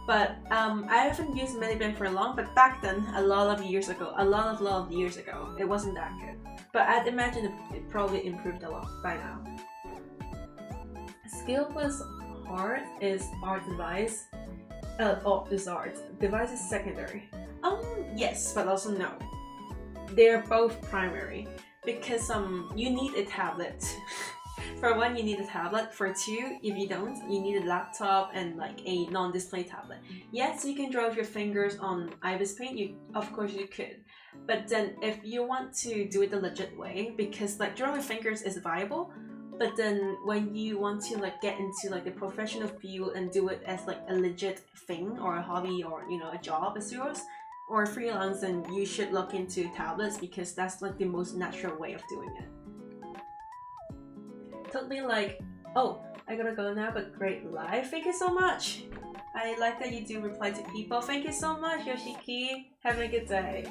But I haven't used Mediband for long, but back then, a lot of years ago, it wasn't that good. But I'd imagine it probably improved a lot by now. Skill plus art is art device. Is art. Device is secondary. Yes, but also no. They're both primary. Because you need a tablet. For one, you need a tablet. For two, if you don't, you need a laptop and like a non-display tablet. Yes, you can draw with your fingers on Ibis Paint. Of course you could. But then if you want to do it the legit way, because like drawing with fingers is viable, but then when you want to like get into like the professional field and do it as like a legit thing or a hobby or, you know, a job as yours or freelance, then you should look into tablets because that's like the most natural way of doing it. Told me like, oh, I gotta go now, but great live. Thank you so much. I like that you do reply to people. Thank you so much, Yoshiki. Have a good day.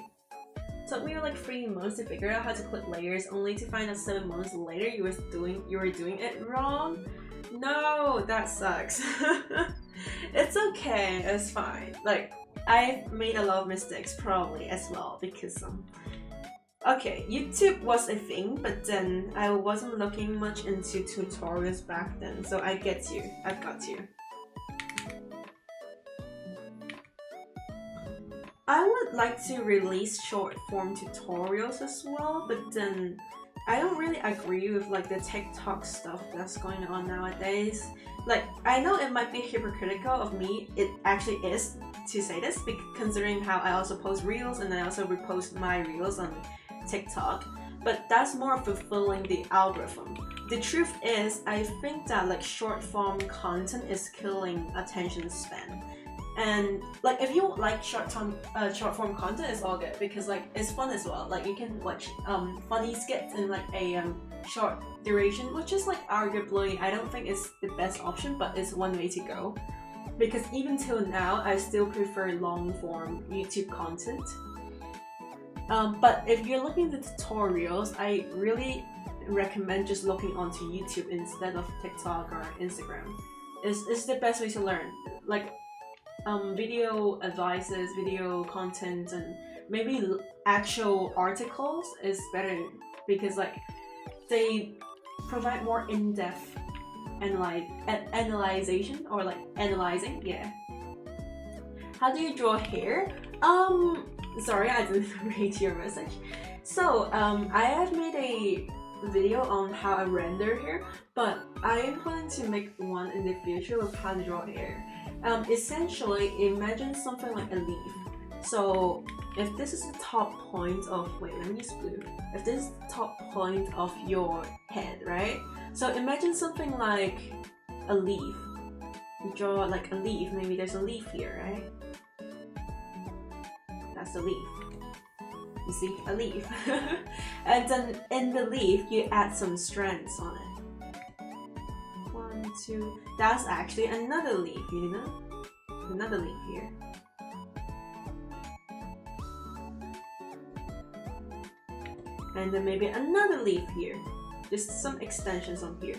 Took me like 3 months to figure out how to clip layers, only to find out 7 months later you were doing it wrong. No, that sucks. It's okay, it's fine. Like, I've made a lot of mistakes probably as well because okay, YouTube was a thing, but then I wasn't looking much into tutorials back then, so I get you. I've got you. I would like to release short form tutorials as well, but then I don't really agree with like the TikTok stuff that's going on nowadays. Like, I know it might be hypocritical of me, it actually is to say this, considering how I also post reels and I also repost my reels on TikTok, but that's more fulfilling the algorithm. the truth is, I think that like short form content is killing attention span. And like if you like short form content, it's all good because like it's fun as well. Like you can watch funny skits in like a short duration, which is like arguably I don't think it's the best option, but it's one way to go. Because even till now, I still prefer long form YouTube content. But if you're looking at the tutorials, I really recommend just looking onto YouTube instead of TikTok or Instagram. It's the best way to learn. Like video advices, video content, and maybe actual articles is better because like they provide more in-depth analyzation or like analyzing. Yeah. How do you draw hair? Sorry, I didn't read your message. So I have made a video on how I render hair, but I am planning to make one in the future of how to draw hair. Essentially, imagine something like a leaf. So if this is the top point of, wait, let me use blue. If this is the top point of your head, right? So imagine something like a leaf. You draw like a leaf, maybe there's a leaf here, right? That's the leaf. You see, a leaf. And then in the leaf, you add some strands on it. 1, 2, that's actually another leaf, you know? Another leaf here. And then maybe another leaf here. Just some extensions on here.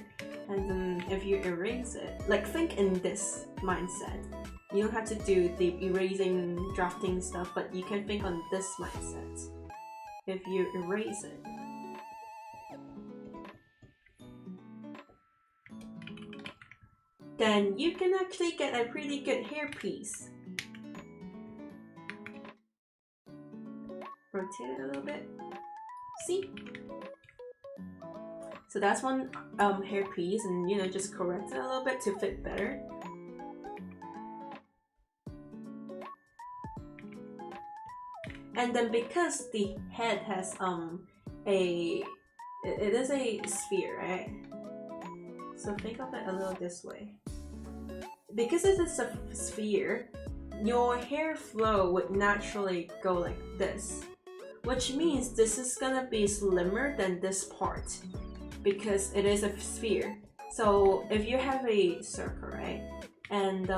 And then if you erase it, like think in this mindset. You don't have to do the erasing, drafting stuff, but you can think on this mindset. If you erase it. Then you can actually get a pretty good hairpiece. Rotate it a little bit. See? So that's one hairpiece, and you know, just correct it a little bit to fit better. And then because the head has it is a sphere, right? So think of it a little this way. Because it is a sphere, your hair flow would naturally go like this, which means this is gonna be slimmer than this part because it is a sphere. So if you have a circle, right, and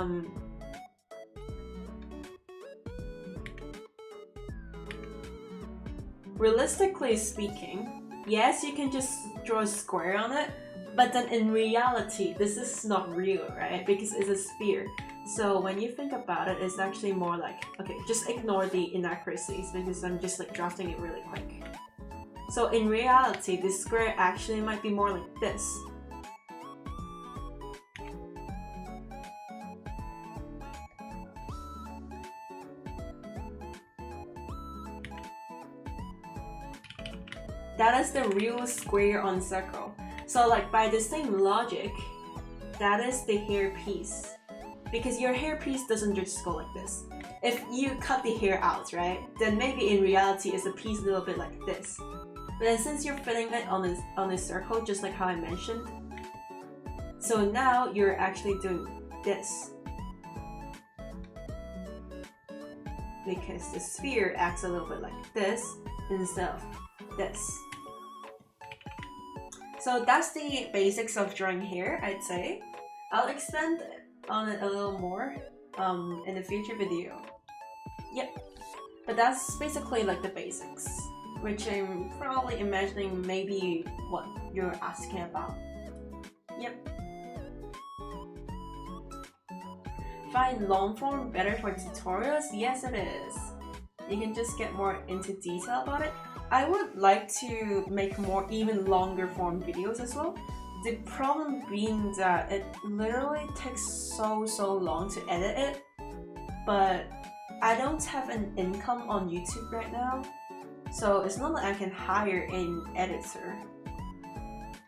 realistically speaking, yes, you can just draw a square on it, but then in reality, this is not real, right? Because it's a sphere. So when you think about it, it's actually more like, okay, just ignore the inaccuracies because I'm just like drafting it really quick. So in reality, this square actually might be more like this. That is the real square on circle. So like by the same logic, that is the hair piece. Because your hair piece doesn't just go like this. If you cut the hair out, right, then maybe in reality it's a piece a little bit like this. But then since you're fitting it on a circle, just like how I mentioned, so now you're actually doing this. Because the sphere acts a little bit like this instead of this. So that's the basics of drawing hair, I'd say. I'll expand on it a little more in a future video. Yep, but that's basically like the basics, which I'm probably imagining maybe what you're asking about. Yep. Find long form better for tutorials? Yes, it is. You can just get more into detail about it. I would like to make more even longer form videos as well. The problem being that it literally takes so long to edit it, but I don't have an income on YouTube right now, so it's not like I can hire an editor.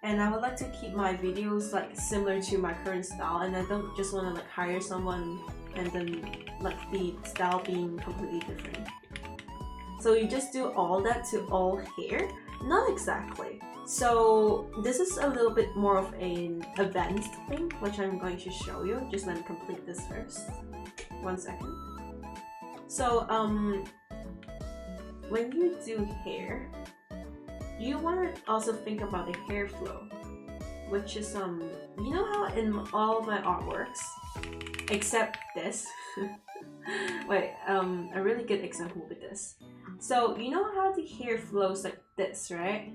And I would like to keep my videos like similar to my current style, and I don't just want to like hire someone and then like the style being completely different. So you just do all that to all hair. Not exactly. So this is a little bit more of an advanced thing, which I'm going to show you. Just let me complete this first. 1 second. So when you do hair, you want to also think about the hair flow, which is you know how in all of my artworks, except this. Wait, a really good example with this. So you know how the hair flows like this, right?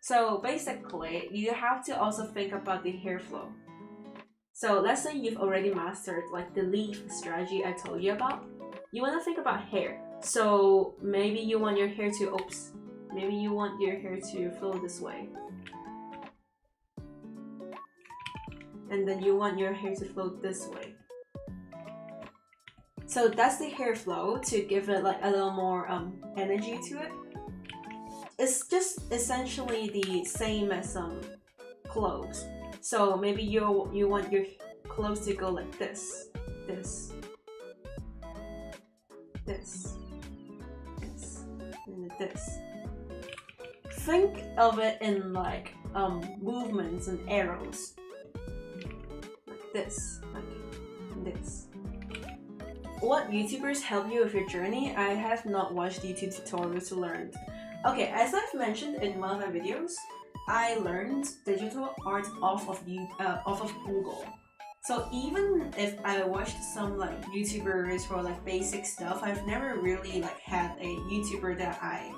So basically, you have to also think about the hair flow. So let's say you've already mastered like the leaf strategy I told you about. You want to think about hair. So maybe you want your hair to, maybe you want your hair to flow this way. And then you want your hair to flow this way. So that's the hair flow to give it like a little more energy to it. It's just essentially the same as clothes. So maybe you want your clothes to go like this, this, and this. Think of it in like movements and arrows, like this, like this. What YouTubers help you with your journey? I have not watched YouTube tutorials to learn. Okay, as I've mentioned in one of my videos, I learned digital art off of Google. So even if I watched some like YouTubers for like basic stuff, I've never really like had a YouTuber that I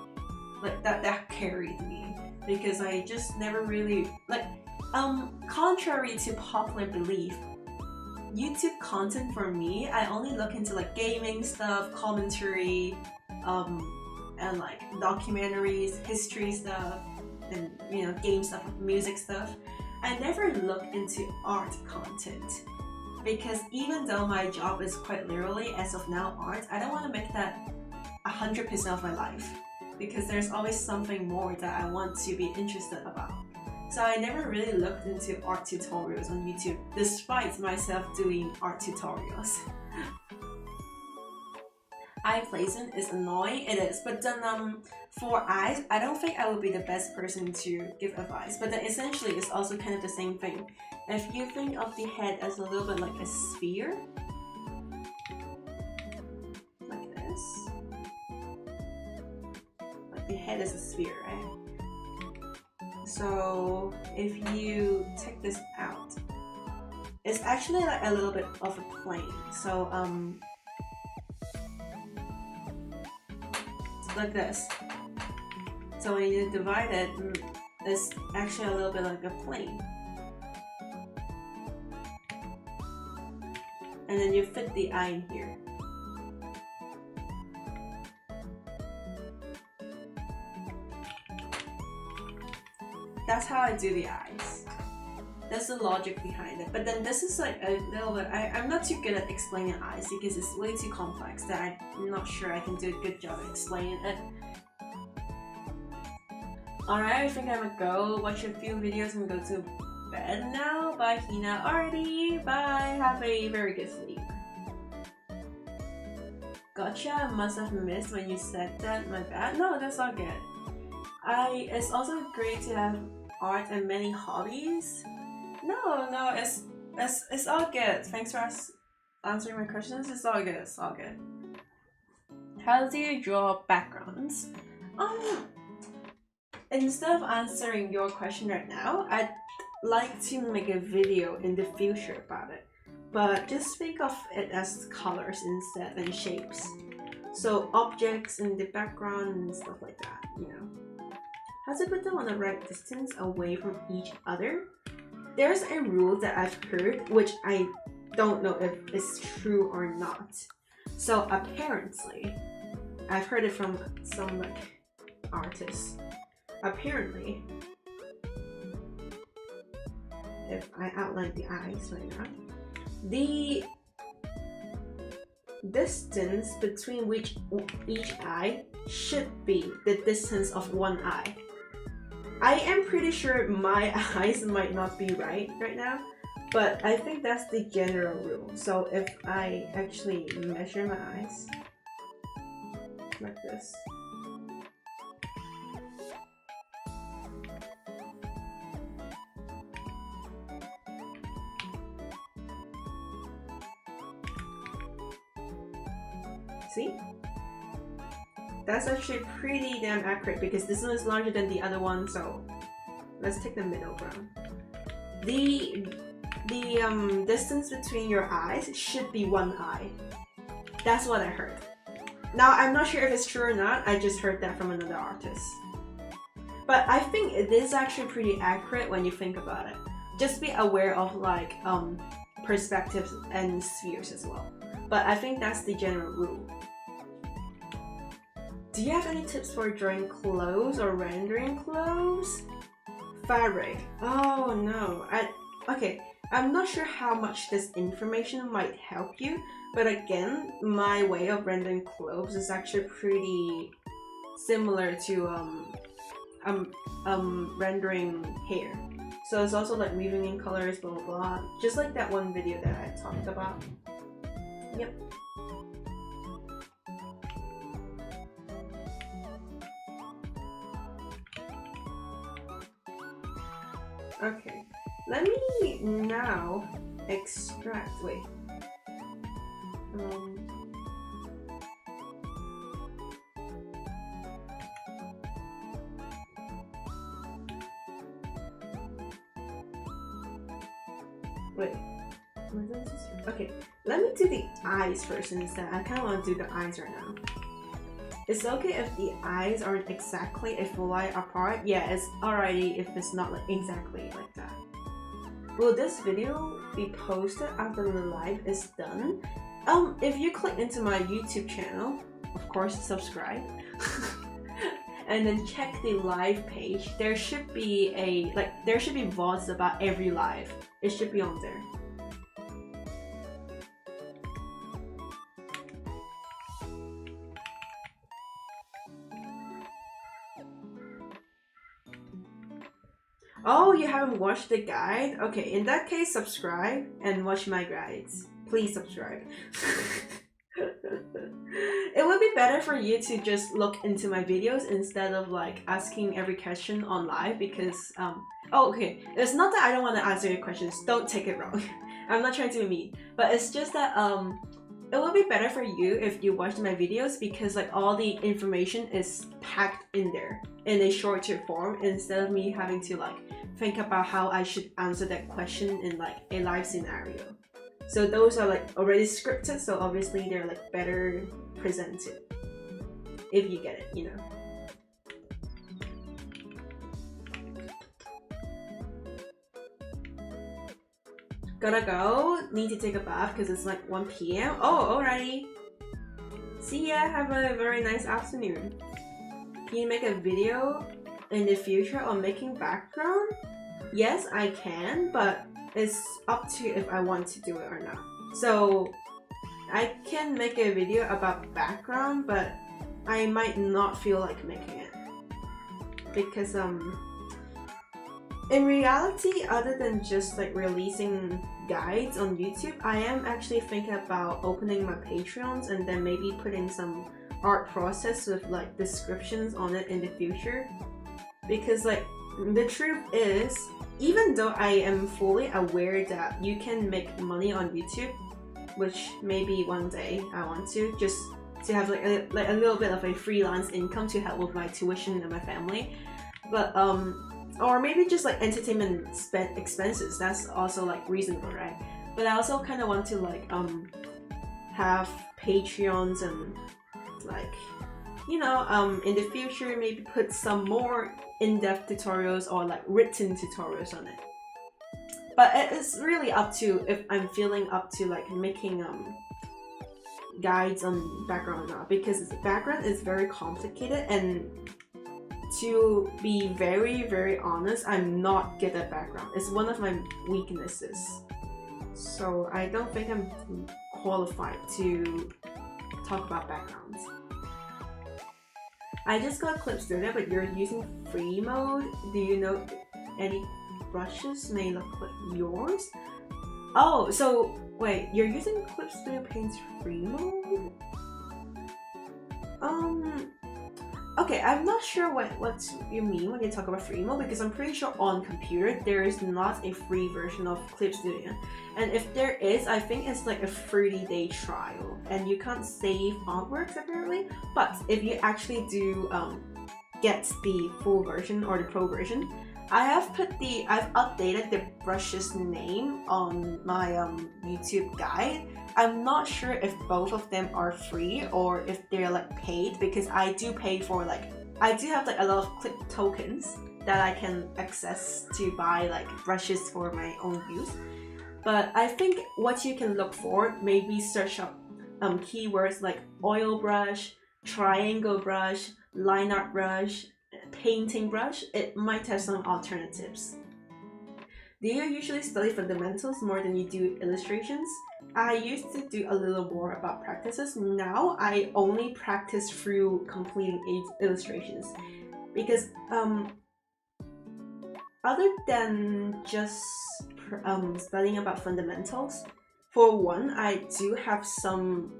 like that carried me, because I just never really like contrary to popular belief, YouTube content for me, I only look into like gaming stuff, commentary, and like documentaries, history stuff, and you know, game stuff, music stuff. I never look into art content, because even though my job is quite literally, as of now, art, I don't want to make that 100% of my life, because there's always something more that I want to be interested about. So I never really looked into art tutorials on YouTube, despite myself doing art tutorials. Eye placement is annoying, it is, but then for eyes, I don't think I would be the best person to give advice, but then essentially it's also kind of the same thing. If you think of the head as a little bit like a sphere, like this, like the head is a sphere, right? So if you take this out, it's actually like a little bit of a plane. So like this. So when you divide it, it's actually a little bit like a plane. And then you fit the eye in here. That's how I do the eyes. That's the logic behind it. But then this is like a little bit, I'm not too good at explaining eyes because it's way too complex that I'm not sure I can do a good job of explaining it. Alright, I think I'm gonna go watch a few videos and go to bed now. Bye Hina already. Bye. Have a very good sleep. Gotcha, I must have missed when you said that. My bad. No, that's all good. It's also great to have art and many hobbies. No, it's all good. Thanks for answering my questions. It's all good. It's all good. How do you draw backgrounds? Instead of answering your question right now, I'd like to make a video in the future about it. But just think of it as colors instead and shapes. So objects in the background and stuff like that, you know. How to put them on the right distance away from each other? There's a rule that I've heard, which I don't know if it's true or not. So apparently, I've heard it from some like artists. Apparently, if I outline the eyes right now, the distance between each eye should be the distance of one eye. I am pretty sure my eyes might not be right now, but I think that's the general rule. So if I actually measure my eyes like this, See? That's actually pretty damn accurate because this one is larger than the other one, so let's take the middle ground. The distance between your eyes should be 1 eye. That's what I heard. Now, I'm not sure if it's true or not, I just heard that from another artist. But I think it is actually pretty accurate when you think about it. Just be aware of like perspectives and spheres as well. But I think that's the general rule. Do you have any tips for drawing clothes or rendering clothes? Fabric. Oh no. Okay, I'm not sure how much this information might help you, but again, my way of rendering clothes is actually pretty similar to rendering hair. So it's also like weaving in colors, blah blah blah. Just like that one video that I talked about. Yep. Okay, let me now extract, wait. Wait, okay, let me do the eyes first instead. I kind of want to do the eyes right now. It's okay if the eyes aren't exactly a full eye apart. Yeah, it's alrighty if it's not like exactly like that. Will this video be posted after the live is done? If you click into my YouTube channel, of course subscribe, and then check the live page. There should be VODs about every live. It should be on there. Oh, you haven't watched the guide? Okay, in that case, subscribe and watch my guides. Please subscribe. It would be better for you to just look into my videos instead of like asking every question on live because oh, okay, it's not that I don't want to answer your questions, don't take it wrong. I'm not trying to be mean, but it's just that it would be better for you if you watched my videos because like all the information is packed in there in a shorter form instead of me having to like think about how I should answer that question in like a live scenario. So those are like already scripted, so obviously they're like better presented. If you get it, you know. Gotta go, need to take a bath because it's like 1 PM. Oh, alrighty. See ya, have a very nice afternoon. Can you make a video in the future on making background? Yes, I can, but it's up to if I want to do it or not. So I can make a video about background, but I might not feel like making it because in reality, other than just like releasing guides on YouTube, I am actually thinking about opening my Patreons and then maybe putting some art process with like descriptions on it in the future. Because like the truth is, even though I am fully aware that you can make money on YouTube, which maybe one day I want to, just to have like a little bit of a freelance income to help with my tuition and my family, but or maybe just like entertainment expenses, that's also like reasonable, right? But I also kind of want to like have Patreons and like, you know, in the future maybe put some more in-depth tutorials or like written tutorials on it. But it's really up to if I'm feeling up to like making guides on background or not, because the background is very complicated, and to be very honest, I'm not good at background. It's one of my weaknesses. So I don't think I'm qualified to talk about backgrounds. I just got Clip Studio, but you're using free mode. Do you know any brushes may look like yours? Oh, so wait, you're using Clip Studio Paint's free mode? Okay, I'm not sure what you mean when you talk about free mode because I'm pretty sure on computer there is not a free version of Clip Studio, and if there is, I think it's like a 30-day trial, and you can't save artworks apparently. But if you actually do get the full version or the pro version, I've updated the brush's name on my YouTube guide. I'm not sure if both of them are free or if they're like paid, because I do pay for like, I do have like a lot of clip tokens that I can access to buy like brushes for my own use. But I think what you can look for, maybe search up keywords like oil brush, triangle brush, line art brush, painting brush. It might have some alternatives. Do you usually study fundamentals more than you do illustrations? I used to do a little more about practices. Now I only practice through completing illustrations because other than just studying about fundamentals, for one, I do have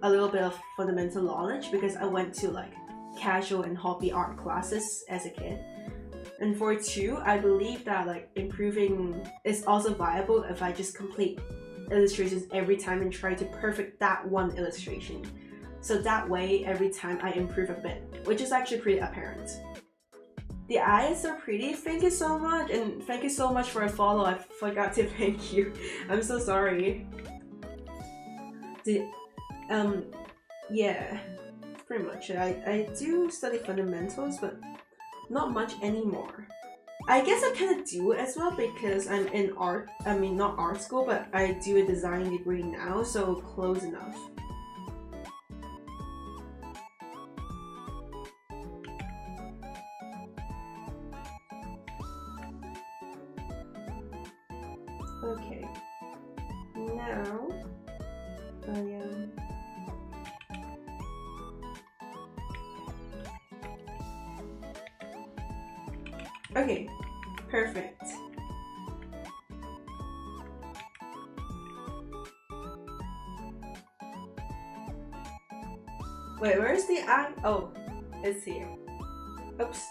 a little bit of fundamental knowledge because I went to like casual and hobby art classes as a kid. And for two, I believe that like improving is also viable if I just complete illustrations every time and try to perfect that one illustration. So that way, every time I improve a bit, which is actually pretty apparent. The eyes are pretty. Thank you so much, and thank you so much for a follow. I forgot to thank you. I'm so sorry. Yeah, pretty much. I do study fundamentals, but not much anymore. I guess I kind of do as well because I'm in art. I mean, not art school, but I do a design degree now, so close enough. Okay. Now, I am. Okay, perfect. Wait, where's the eye? Oh, it's here. Oops.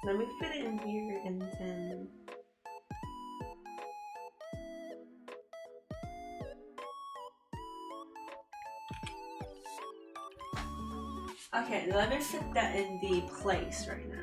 Let me fit it in here and then... Okay, let me fit that in the place right now.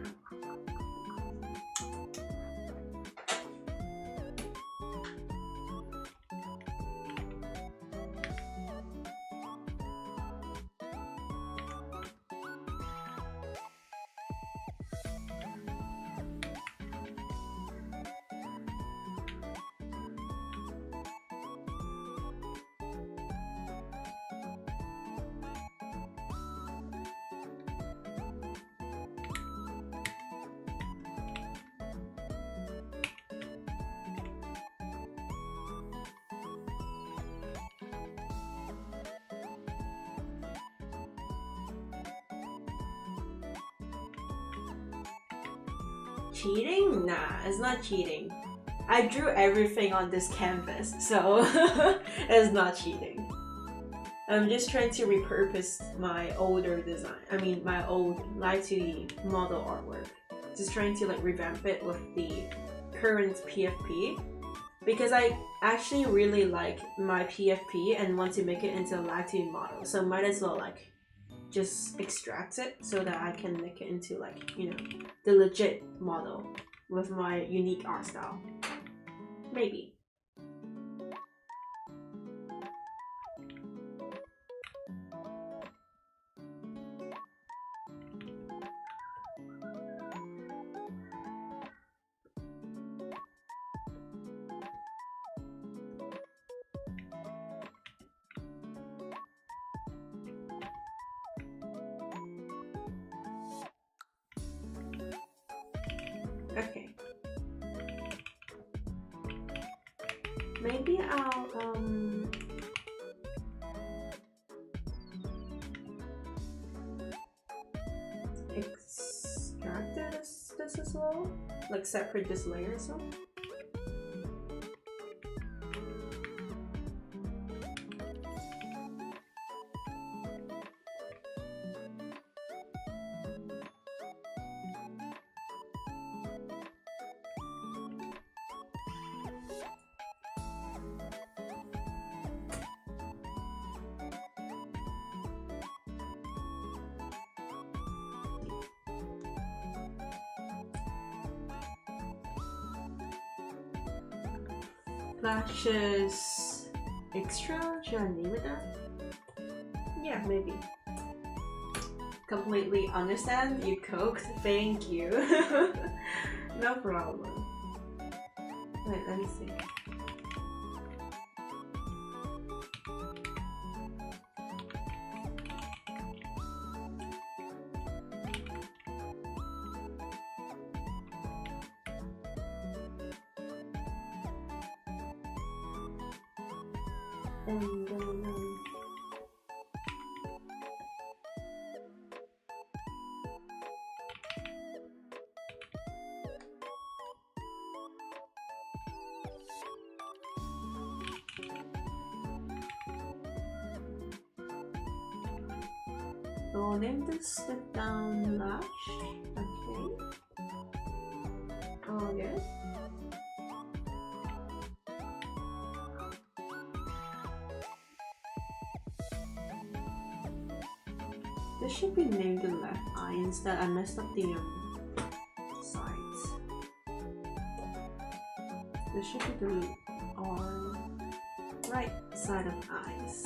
Cheating? Nah, it's not cheating. I drew everything on this canvas, so it's not cheating. I'm just trying to repurpose my older design. I mean, my old Live 2D model artwork. Just trying to like revamp it with the current PFP. Because I actually really like my PFP and want to make it into a Live 2D model. So might as well like just extract it so that I can make it into like, you know, the legit model with my unique art style. Maybe. Okay. Maybe I'll extract this as well, like separate this layer or so. Lashes Extra? Should I name it that? Yeah, maybe. Completely understand. You cooked. Thank you. No problem. Wait, let me see. And then we'll name this slip down lash. Okay. Oh yes. This should be named the left eye. Instead, I messed up the sides. This should be the right side of eyes.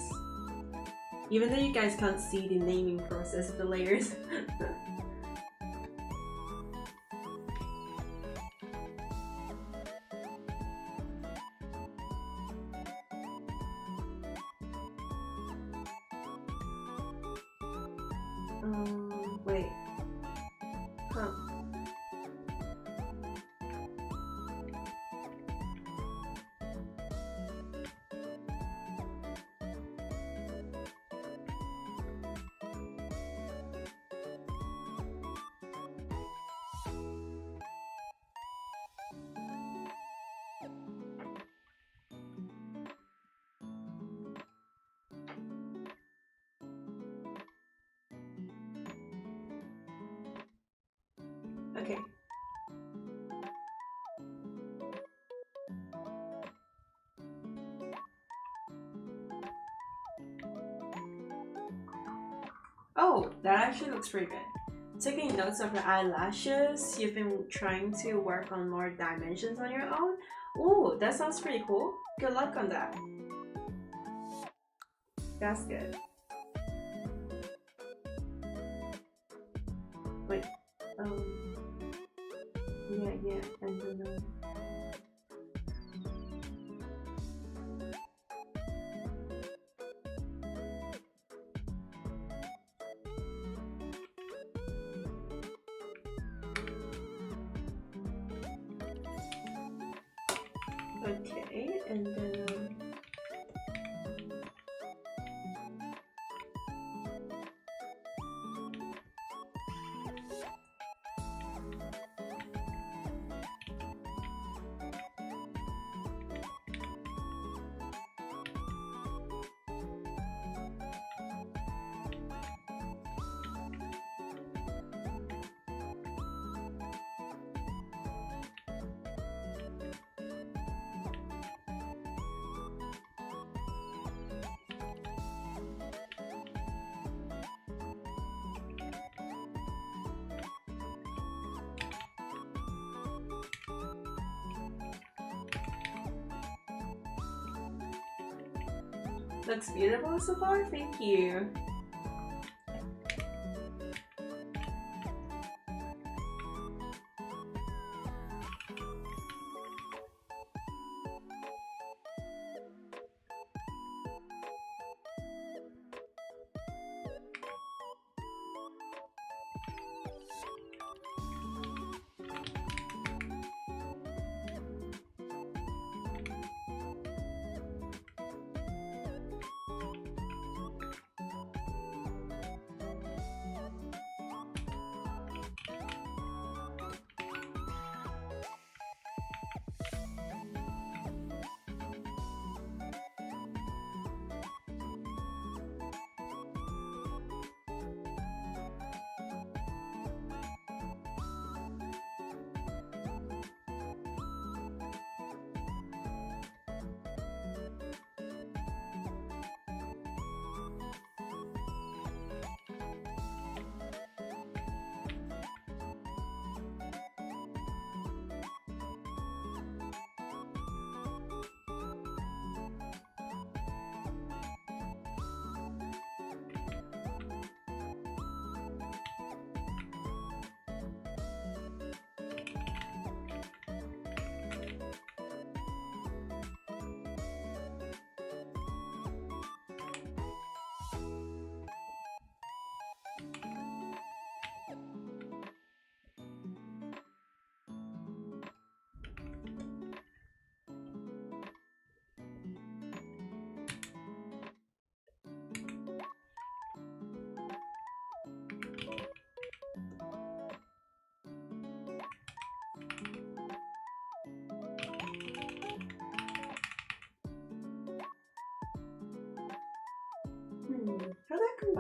Even though you guys can't see the naming process of the layers. Wait. Huh. Okay. Oh, that actually looks pretty good. Taking notes of your eyelashes, you've been trying to work on more dimensions on your own. Ooh, that sounds pretty cool. Good luck on that. That's good. Wait, yeah, and then okay, and then looks beautiful so far. Thank you.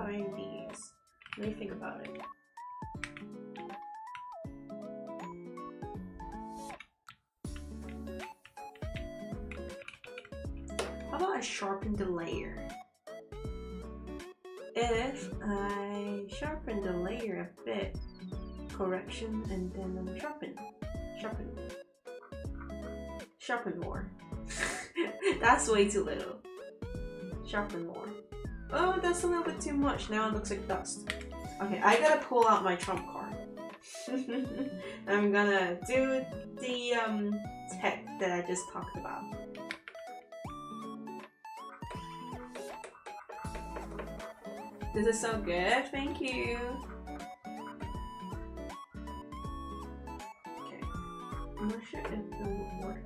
trying these. Let me think about it. How about I sharpen the layer? If I sharpen the layer a bit, correction, and then sharpen more. That's way too little. Sharpen more. Oh, that's a little bit too much. Now it looks like dust. Okay, I gotta pull out my trump card. I'm gonna do the tech that I just talked about. This is so good, thank you. Okay, I'm not sure if it will work.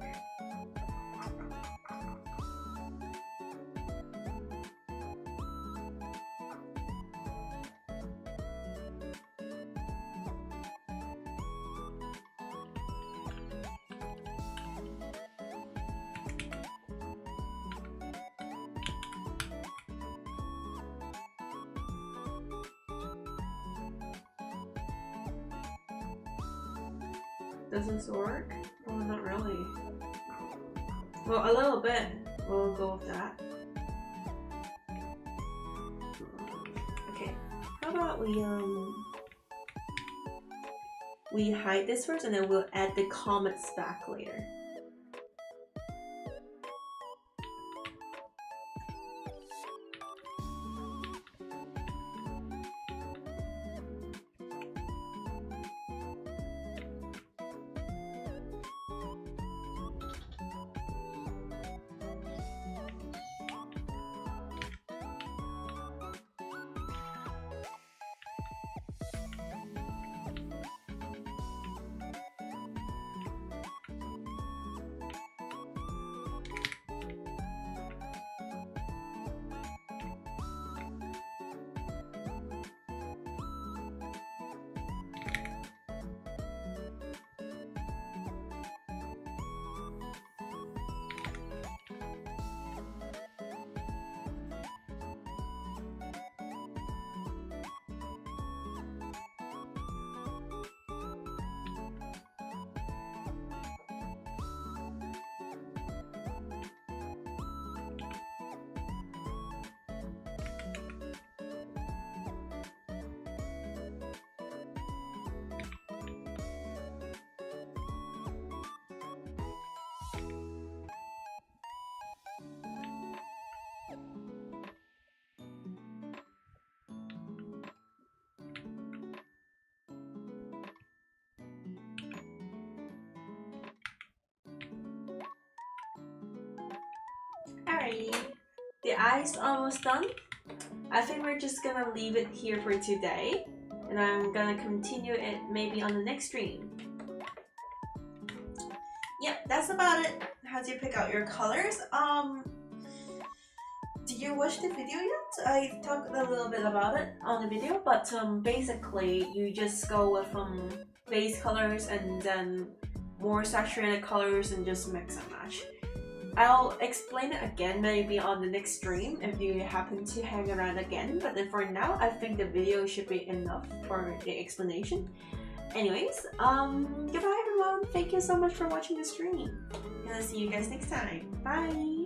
Does this work? Well, not really. Well, a little bit. We'll go with that. Okay. How about we hide this first, and then we'll add the comets back later. Alrighty, the eye's almost done. I think we're just gonna leave it here for today, and I'm gonna continue it maybe on the next stream. Yep, that's about it. How do you pick out your colors? Did you watch the video yet? I talked a little bit about it on the video, but basically you just go with base colors and then more saturated colors and just mix and match. I'll explain it again maybe on the next stream if you happen to hang around again, but then for now I think the video should be enough for the explanation. Anyways, goodbye everyone, thank you so much for watching the stream, and I'll see you guys next time. Bye!